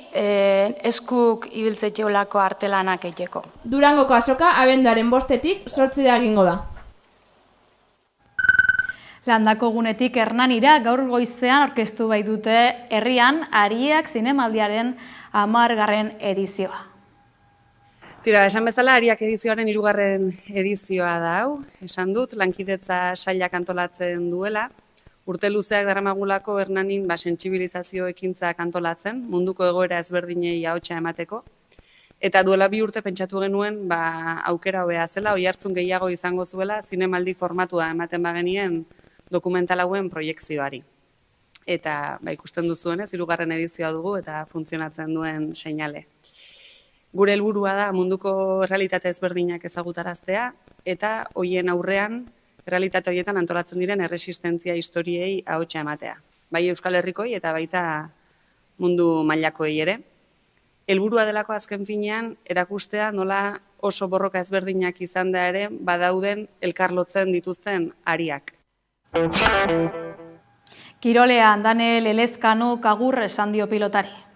eskuk ibiltzetxeolako artelanak eiteko. Durangoko azoka abendaren 5etik 8 egingo da. Landako gunetik Hernanira gaur goizean aurkeztu baitute herrian Ariak zinemaldiaren 10. edizioa. Tira, esan bezala, Ariak edizioaren 3. edizioa da hau. Esan dut, lankidetza sailak antolatzen duela. Urte luzeak daramagulako Hernanin sentsibilizazio ekintzak antolatzen, munduko egoera ezberdinei ahotsa emateko. Eta duela 2 urte pentsatu genuen aukera hobea zela, oihartzun gehiago izango zuela zinemaldi formatua ematen bagenien dokumental hauen proiekzioari. Eta ikusten duzuenez, 3. edizioa dugu eta funtzionatzen duen seinale. Gure helburua da munduko errealitate ezberdinak ezagutaraztea eta hoien aurrean errealitate horietan antolatzen diren erresistentzia historiei ahotsa ematea. Bai Euskal Herrikoi eta baita mundu mailakoei ere. Helburua delako azken finean erakustea nola oso borroka ezberdinak izan da ere badauden elkarlotzen dituzten ariak. Kirolean Daniel Elezkano agur esan dio pilotari.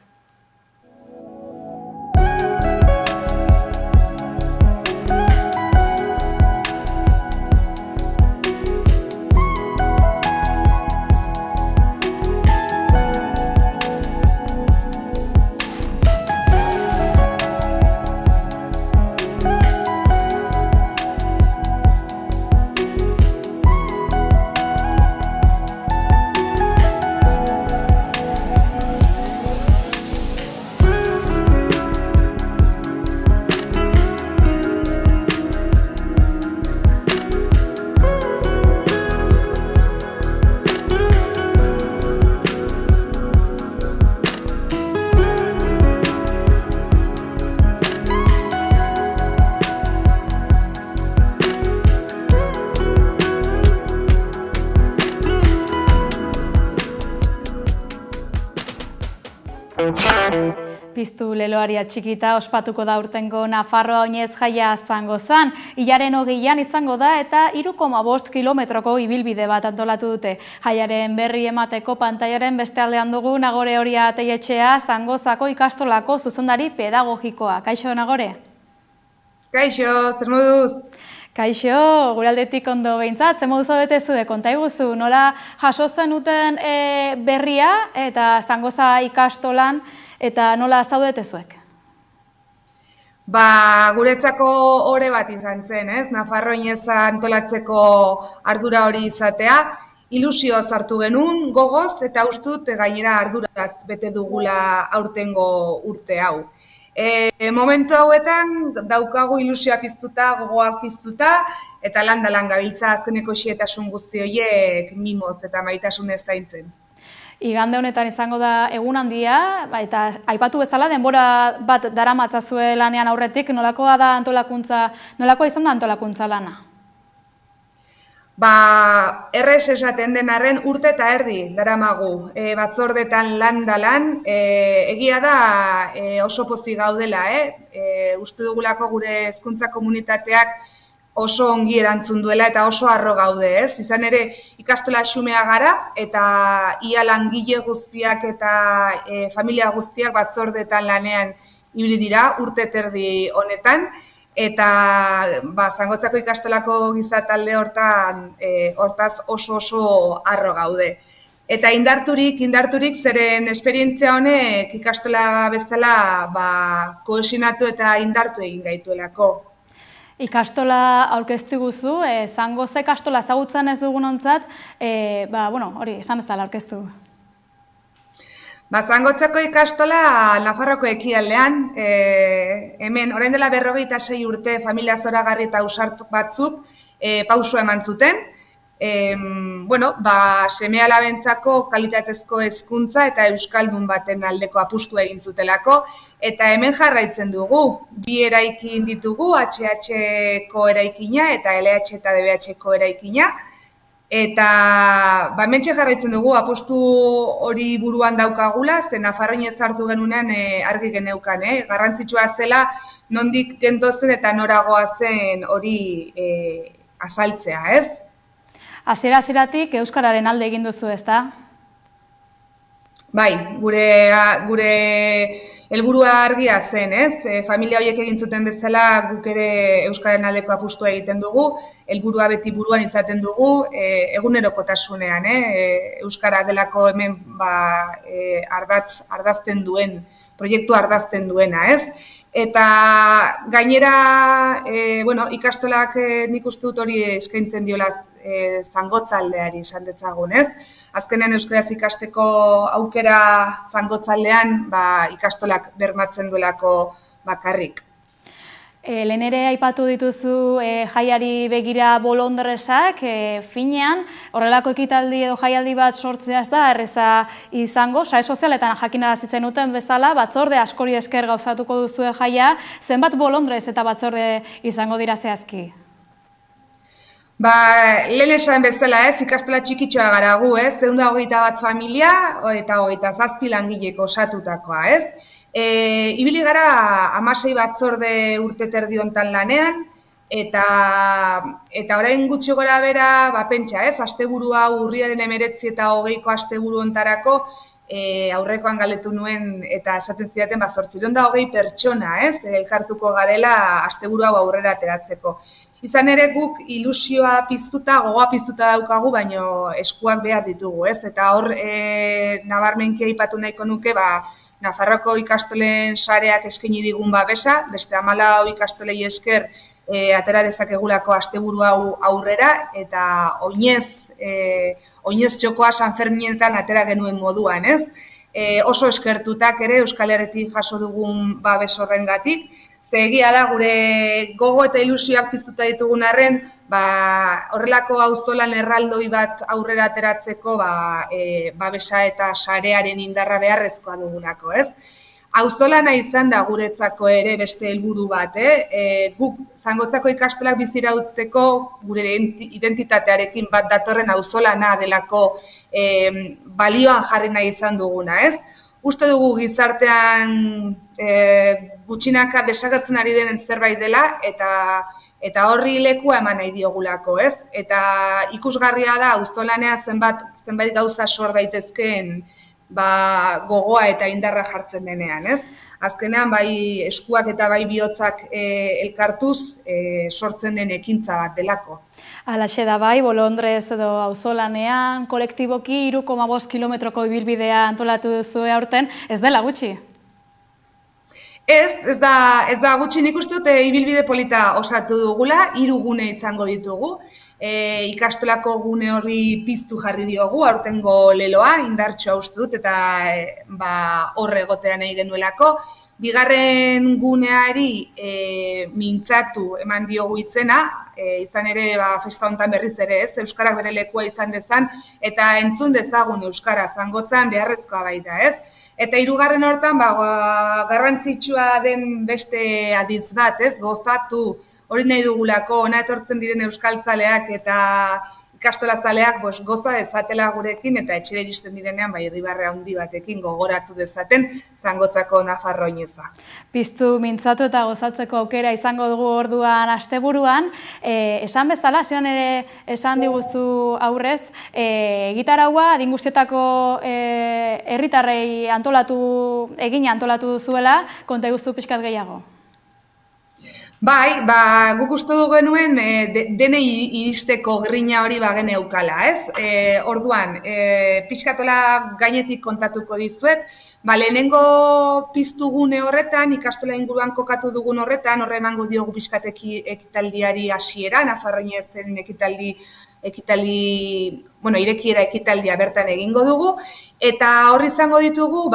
Piztu leloari atxikita ospatuko da urtengo Nafarroa oinez jaia Zangozan. Hilaren 20an izango da eta 3,5 kilometroko ibilbide bat antolatu dute. Jaiaren berri emateko pantailaren beste aldean dugu Nagore Oria Teietxea, Zangozako ikastolako zuzendari pedagogikoa. Kaixo, Nagore? Kaixo, zer moduz? Kaixo, gure aldetik ondo behintzat, zer moduz betezu, konta iguzu, nola jaso zenuten berria eta Zangoza ikastolan eta nola zaudete zuek? Guretzako ore bat izan zen, ez? Nafarro oineza antolatzeko ardura hori izatea, ilusio sartu genuen gogoz eta ustut gainera arduraz bete dugula aurtengo urte hau. Momentu hauetan daukagu ilusioa piztuta, gogoak piztuta, eta lan gabiltza azkeneko xietasun guzti horiek mimoz eta maitasunez zaintzen. Igande honetan izango da egun handia, eta aipatu bezala denbora bat daramatzazue lanean aurretik, nolakoa izan da antolakuntza lana? Errez esaten den arren urte eta erdi daramagu, batzordetan lan, egia da oso pozik gaudela, uste dugulako gure hezkuntza komunitateak oso ongi erantzun duela eta oso harro gaude, ez? Izan ere ikastola xumea gara eta ia langile guztiak eta familia guztiak batzordetan lanean ibili dira urte terdi honetan eta Zangotzako ikastolako gizatalde hortaz oso harro gaude. Eta indarturik zeren esperientzia honek ikastola bezala kohesionatu eta indartu egin gaituelako. Ikastola aurkeztu guzu, Zangoza ikastola ezagutzen ez dugunontzat, hori, esan ezala aurkeztu. Zangotzako ikastola Nafarroko ekialdean, hemen orain dela 26 urte familia zoragarri eta ausart batzuk pausua eman zuten, seme-alabentzako kalitatezko hezkuntza eta euskaldun baten aldeko apustu egin zutelako, eta hemen jarraitzen dugu. Bi eraikin ditugu, HH-ko eraikina eta LH eta DBH-ko eraikina, eta hementxe jarraitzen dugu apustu hori buruan daukagula, ze Nafarroinez hartu genunean argi geneukan, garrantzitsua zela nondik gendozen eta noragoa zen hori azaltzea, ez? Hasiera-hasieratik euskararen alde egin duzu, ezta? Bai, gure helburua argia zen, ez? Familia horiek egin zuten bezala guk ere euskararen aldeko apustua egiten dugu, helburua beti buruan izaten dugu, egunerokotasunean, euskara delako hemen ardazten duen, proiektu ardazten duena, ez? Eta gainera, ikastolak nik uste dut hori eskaintzen diola zangotzaldeari esan detzagun, ez? Azkenean euskaraz ikasteko aukera zangotzaldean ikastolak bermatzen duelako bakarrik. Lehen ere aipatu dituzu jaiari begira bolondresak, finean, horrelako ekitaldi edo jaialdi bat sortzea ez da, erreza izango, sare sozialetan jakinarazi zenuten bezala, batzorde askori esker gauzatuko duzue jaia, zenbat bolondrez eta batzorde izango dira zehazki? Lehen esan bezala ez, ikastola txikitxoa gara gu, ez, 121 familia eta 27 langileko osatutakoa, ez. Ibili gara 16 batzorde urte terdi hontan lanean, eta orain gutxi gora bera, pentsa ez, asteburua urriaren 19 eta 20ko asteburu hontarako aurrekoan galetu nuen eta esaten zidaten 820 pertsona, ez, elkartuko garela asteburu hau aurrera ateratzeko. Izan ere guk ilusioa piztuta, gogoa piztuta daukagu, baino eskuak behar ditugu, ez, eta hor nabarmenki aipatu nahiko nuke, Nafarroko ikastolen sareak eskaini digun babesa, beste 14 ikastolei esker atera dezakegulako asteburu hau aurrera, eta oinez txokoa San Ferminetan atera genuen moduan, ez? Oso eskertutak ere Euskal Herritik jaso dugun babes horrengatik, ze egia da gure gogo eta ilusioak piztuta ditugun arren, horrelako auzolan erraldoi bat aurrera ateratzeko babesa eta sarearen indarra beharrezkoa dugulako, ez? Auzolana izan da guretzako ere beste helburu bat, guk Zangotzako ikastolak bizirauteko gure identitatearekin bat datorren auzolana delako balioan jarri nahi izan duguna, ez? Uste dugu gizartean gutxinaka desagertzen ari denen zerbait dela eta horri lekua eman nahi diogulako, ez? Eta ikusgarria da auzolanean zenbait gauza sor daitezkeen gogoa eta indarra jartzen denean, ez? Azkenean bai eskuak eta bai bihotzak elkartuz sortzen den ekintza bat delako. Halaxe da bai, bolondrez edo auzolanean, kolektiboki 3,5 kilometroko ibilbidea antolatu duzu aurten, ez dela gutxi? Ez da gutxi, nik uste dut ibilbide polita osatu dugula, 3 gune izango ditugu. Ikastolako gune horri piztu jarri diogu, aurtengo leloa, indartxoa uste dut, eta horre egotea nahi genuelako. Bigarren guneari mintzatu eman diogu izena, izan ere festa honetan berriz ere ez, Euskarak bere lekua izan dezan, eta entzun dezagun Euskara Zangotzan beharrezkoa baita ez. Eta 3. hortan garrantzitsua den beste aditz bat ez, gozatu, hori nahi dugulako, ona etortzen diren euskaltzaleak eta ikastolazaleak goza dezatela gurekin eta etxera iristen direnean irribarre handi batekin gogoratu dezaten Zangotzako Nafarroineza. Piztu mintzatu eta gozatzeko aukera izango dugu orduan asteburuan. Esan bezala, hasieran ere esan diguzu aurrez, gitaraua adin guztietako herritarrei antolatu duzuela, konta iguzu pixkat gehiago. Bai, guk uste du genuen denei iristeko grina hori geneukala, ez? Orduan, pixkatola gainetik kontatuko dizuet, lehenengo piztugune horretan, ikastola inguruan kokatu dugun horretan, horre emango diogu pixkateki ekitaldiari hasiera, Nafarroinezen irekiera ekitaldia bertan egingo dugu, eta horri izango ditugu,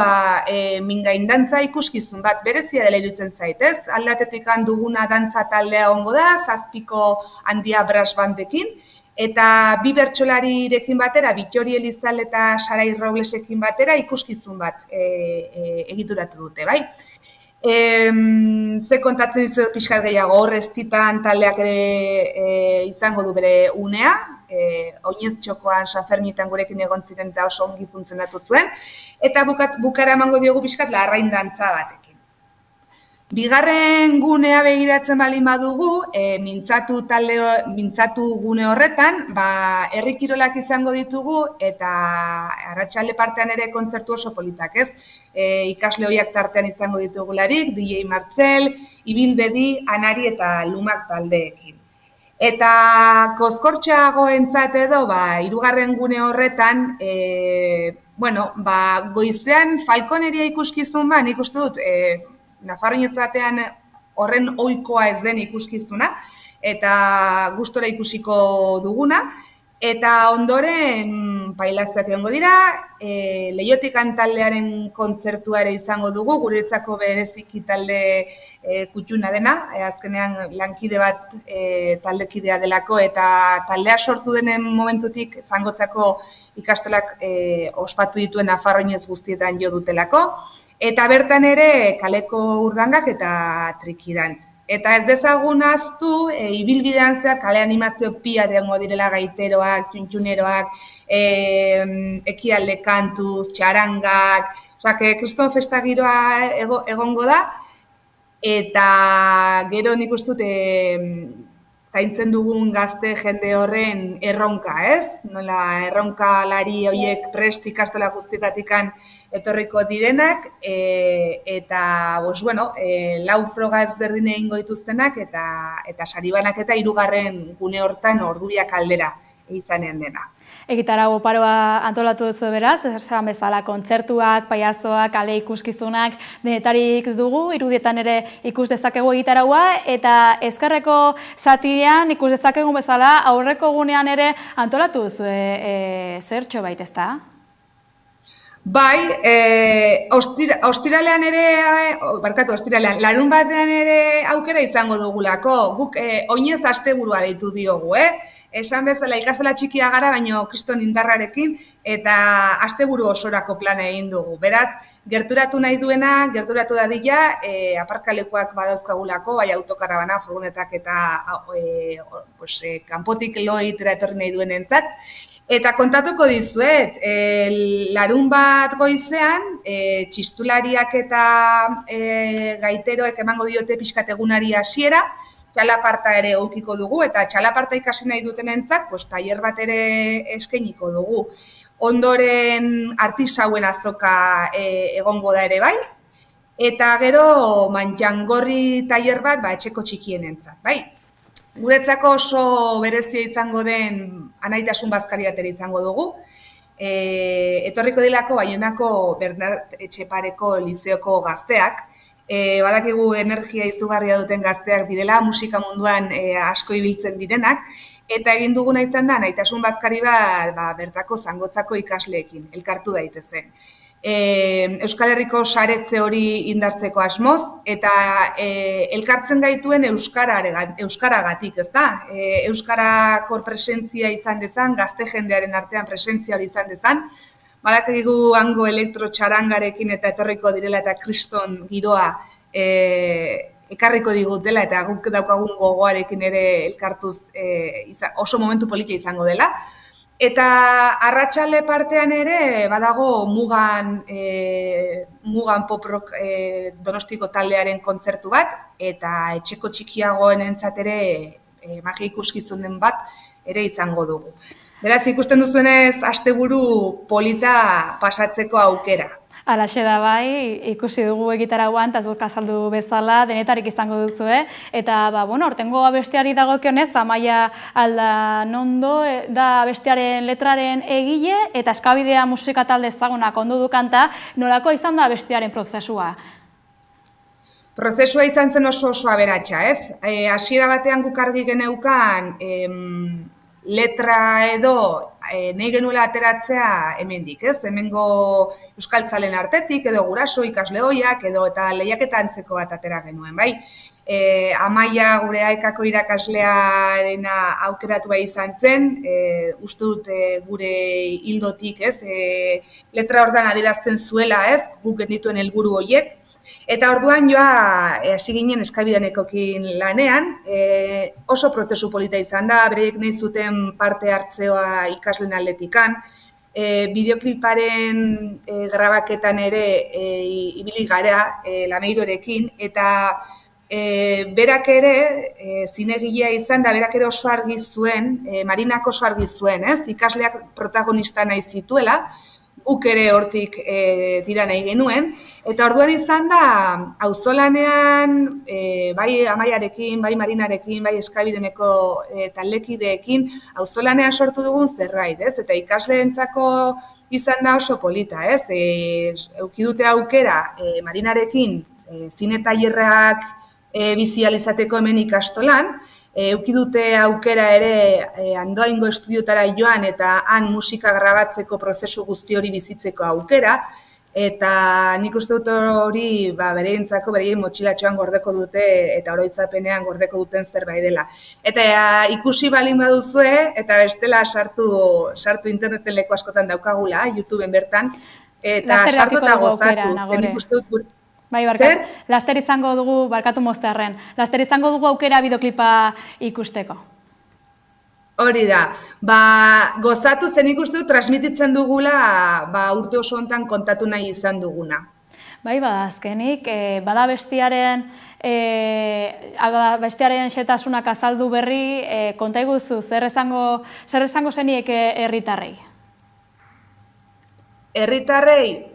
mingaindantza ikuskizun bat berezia dela iruditzen zait, ez? Aldatetik duguna dantza taldea ongo da, 7ko handia brass bandekin, Eta bi bertsolarirekin batera, Bittori Elizal eta Sarai Roblesekin batera, ikuskizun bat egituratu dute, bai? Ze kontatzen dizu pixkat gehiago, horrez titan taldeak ere izango du bere unea, oinez txokoan San Fermitan gurekin egon ziren eta oso ongi funtzionatu zuen, eta bukara emango diogu pixkat larrain dantza batekin. Bigarren gunea begiratzen baldin badugu, mintzatu gune horretan, herri kirolak izango ditugu eta arratsalde partean ere kontzertu oso politak, ez? Ikasle hoiak tartean izango ditugularik, DJ Martzel, Ibilbedi, Anari eta Lumak taldeekin. Eta kozkortxeagoentzat edo, hirugarren gune horretan, goizean falkoneria ikuskizun nik uste dut, Nafarroinetz batean horren ohikoa ez den ikuskizuna, eta gustora ikusiko duguna, eta ondoren pailazioak egongo dira, Leiotikan taldearen kontzertua ere izango dugu, guretzako bereziki talde kutxuna dena, azkenean lankide bat taldekidea delako, eta taldea sortu denen momentutik zangotzako ikastolak ospatu dituen Nafarroinetz guztietan jo dutelako, eta bertan ere kaleko urdangak eta trikidantz. Eta ez dezagun ahaztu, ibilbidean zehar kale animazio pila egongo direla gaiteroak, txuntxuneroak, ekialde kantuz, txarangak, kriston festa giroa egongo da, eta gero nik uste dut zaintzen dugun gazte jende horren erronka, ez? Nola erronkalari horiek prest ikastola guztietatikan etorriko direnak, eta, lau froga ezberdin egingo dituztenak, eta saribanak eta hirugarren gune hortan ordubiak aldera izanean dena. Egitarau paroa antolatu duzu beraz, esan bezala kontzertuak, paiazoak, kale ikuskizunak, denetarik dugu, irudietan ere ikus dezakegu egitaraua, eta ezkerreko zatian ikus dezakegu bezala aurreko gunean ere antolatu duzu zertxo bait, ezta? Bai, ostiralean ere, larun batean ere aukera izango dugulako, guk oinez asteburua deitu diogu, Esan bezala ikastola txikia gara, baino kriston indarrarekin, eta asteburu osorako plana egin dugu. Beraz, gerturatu nahi duena, gerturatu dadila, aparkalekuak badauzkagulako, bai autokarabana, furgonetak eta kanpotik lo egitera etorri nahi duenentzat. Eta kontatuko dizuet, larun bat goizean, txistulariak eta gaiteroek emango diote pixkat egunari hasiera, txalaparta ere eukiko dugu, eta txalaparta ikasi nahi dutenentzat, tailer bat ere eskainiko dugu. Ondoren artisauen azoka egongo da ere bai, eta gero mantxangorri tailer bat etxeko txikienentzat, bai. Guretzako oso berezia izango den anaitasun bazkari bat ere izango dugu. Etorriko dilako Baionako Bernat Etxepareko lizeoko gazteak, badakigu energia izugarria duten gazteak direla, musika munduan asko ibiltzen direnak, eta egin duguna izan da, anaitasun bazkari bat bertako zangotzako ikasleekin, elkartu daitezen. Euskal Herriko saretze hori indartzeko asmoz, eta elkartzen gaituen euskaragatik, ez da? Euskarako presentzia izan dezan, gazte jendearen artean presentzia hori izan dezan, badakigu hango elektrotxarangarekin eta etorriko direla eta kriston giroa ekarriko digutela eta guk daukagun gogoarekin ere elkartuz oso momentu politia izango dela. Eta arratsalde partean ere badago mugan poprok Donostiko taldearen kontzertu bat eta etxeko txikiagoenentzat ere magia ikuskizunen bat ere izango dugu. Beraz, ikusten duzuenez, asteburu polita pasatzeko aukera. Alaxe da bai, ikusi dugu egitarauan, eta zuk azaldu bezala, denetarik izango duzu, eta, hortengo abestiari dagokionez, Amaia Aldanondo da abestiaren letraren egile, eta Eskabidea musika talde ezagunak ondo du kanta, nolako izan da abestiaren prozesua? Prozesua izan zen oso aberatsa, ez? Hasiera batean guk argi geneukan, letra edo nahi genuela ateratzea hemendik, ez? Hemengo euskaltzalen artetik, edo guraso ikasle hoiak, edo eta lehiaketa antzeko bat atera genuen, bai? Amaia gure aekako irakaslearena aukeratua izan zen, uste dut gure hildotik, letra ordan adierazten zuela, guk genituen helburu horiek. Eta orduan hasi ginen Eskabidenekokin lanean, oso prozesu polita izan da, bereik nahi zuten parte hartzeoa ikasleen aldetikan, bideokliparen grabaketan ere ibili gara Lameirorekin, eta berak ere, zinegilea izan da, berak ere oso argi zuen, Marinak oso argi zuen, ikasleak protagonista nahi zituela, guk ere hortik tira nahi genuen, eta orduan izan da, auzolanean, bai Amaiarekin, bai Marinarekin, bai Eskabideneko taldekideekin, auzolanean sortu dugun zerbait, eta ikasleentzako izan da oso polita, eduki dute aukera Marinarekin zine tailerrak bizializateko hemen ikastolan, eduki dute aukera ere Andoaingo estudiotara joan eta han musika grabatzeko prozesu guzti hori bizitzeko aukera, eta nik uste dut hori bereintzako, bereien motxilatxoan gordeko dute eta oroitzapenean gordeko duten zerbait dela. Eta ikusi balin baduzue, eta bestela sartu interneten leku askotan daukagula, YouTubeen bertan, eta sartu eta gozatu. Nik uste dut Bai, laster izango dugu, barkatu moztearren, laster izango dugu aukera bideoklipa ikusteko. Hori da, gozatu zen ikustu transmititzen dugula urte oso hontan kontatu nahi izan duguna. Bai, azkenik, bada bestiaren xetasunak azaldu berri, konta iguzu, zer esango zeniek herritarrei? Herritarrei,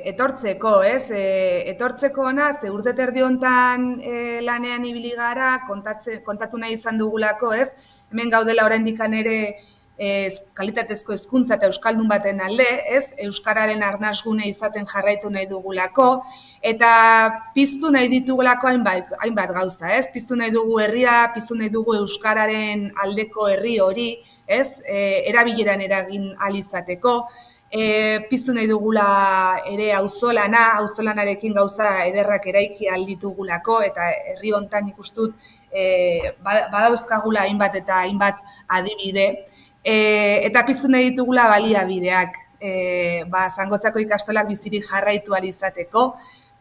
etortzeko, etortzeko ona, ze urte terdi hontan lanean ibili gara, kontatu nahi izan dugulako, hemen gaudela oraindikan ere kalitatezko hezkuntza eta euskaldun baten alde, euskararen arnasgune izaten jarraitu nahi dugulako, eta piztu nahi ditugulako hainbat gauza, piztu nahi dugu herria, piztu nahi dugu euskararen aldeko herri hori, erabileran eragin alizateko, piztu nahi dugula ere auzolanarekin gauza ederrak eraiki alditugulako, eta herri hontan ikustut badauzkagula hainbat eta hainbat adibide, eta piztu nahi ditugula baliabideak, Zangotzako ikastolak bizirik jarraitu alizateko,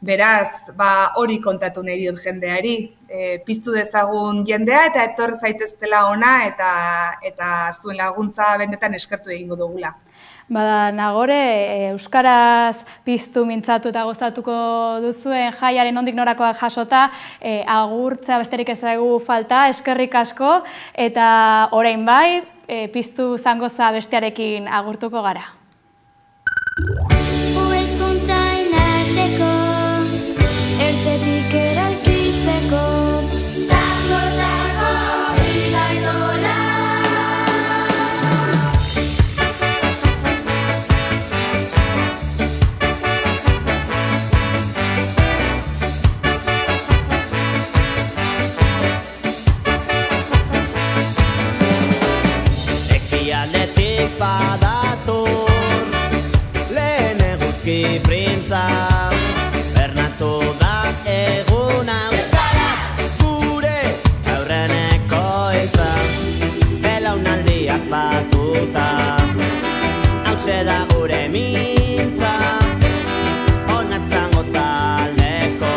beraz, hori kontatu nahi diot jendeari, piztu dezagun jendea eta etor zaiteztela ona eta zuen laguntza benetan eskertu egingo dugula. Nagore, euskaraz piztu mintzatu eta gozatuko duzuen jaiaren nondik norakoak jasota, agurtzea besterik ez zaigu falta, eskerrik asko, eta orain bai, piztu Zangoza bestearekin agurtuko gara. Ertzetik eraikitzeko Zangozako ikastola Ekialdetik badator lehen eguzki printza Bernatu da eguna euskaraz gure aurreneko izan belaunaldiak batuta hauze da gure mintza onatzango zaldeko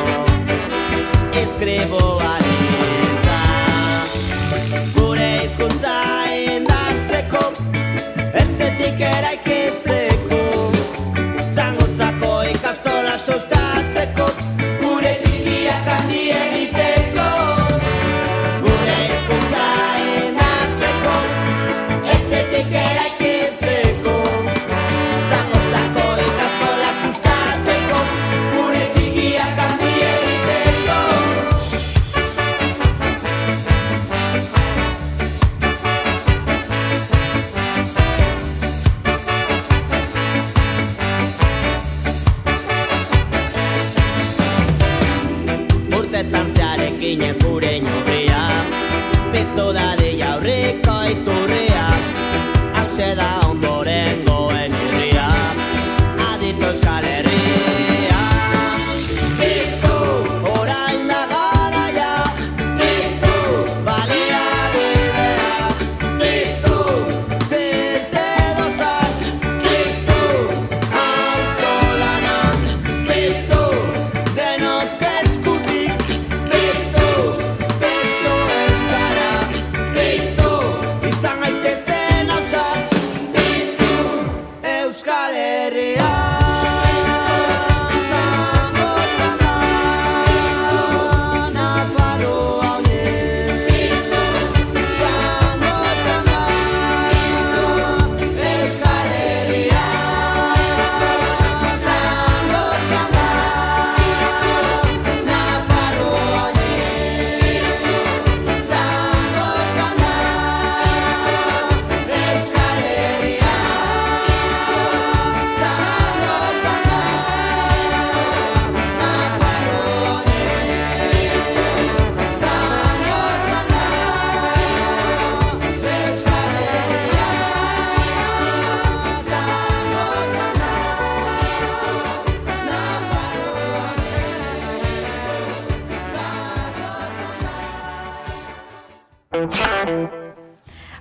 eskriboarintza gure hizkuntza indartzeko ertzetik eraikitzeko Zangotzako ikastola sustatzeko gure txikiak handi egiteko gure hizkuntza indartzeko ertzetik eraikitzeko Zangotzako ikastola sustatzeko gure txikiak handi egiteko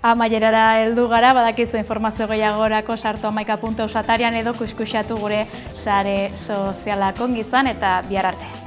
Amaierara heldu gara, badakizu informazio gehiagorako sartu amaika.eus atarian edo kuskuxatu gure sare sozialak ongi izan eta bihar arte.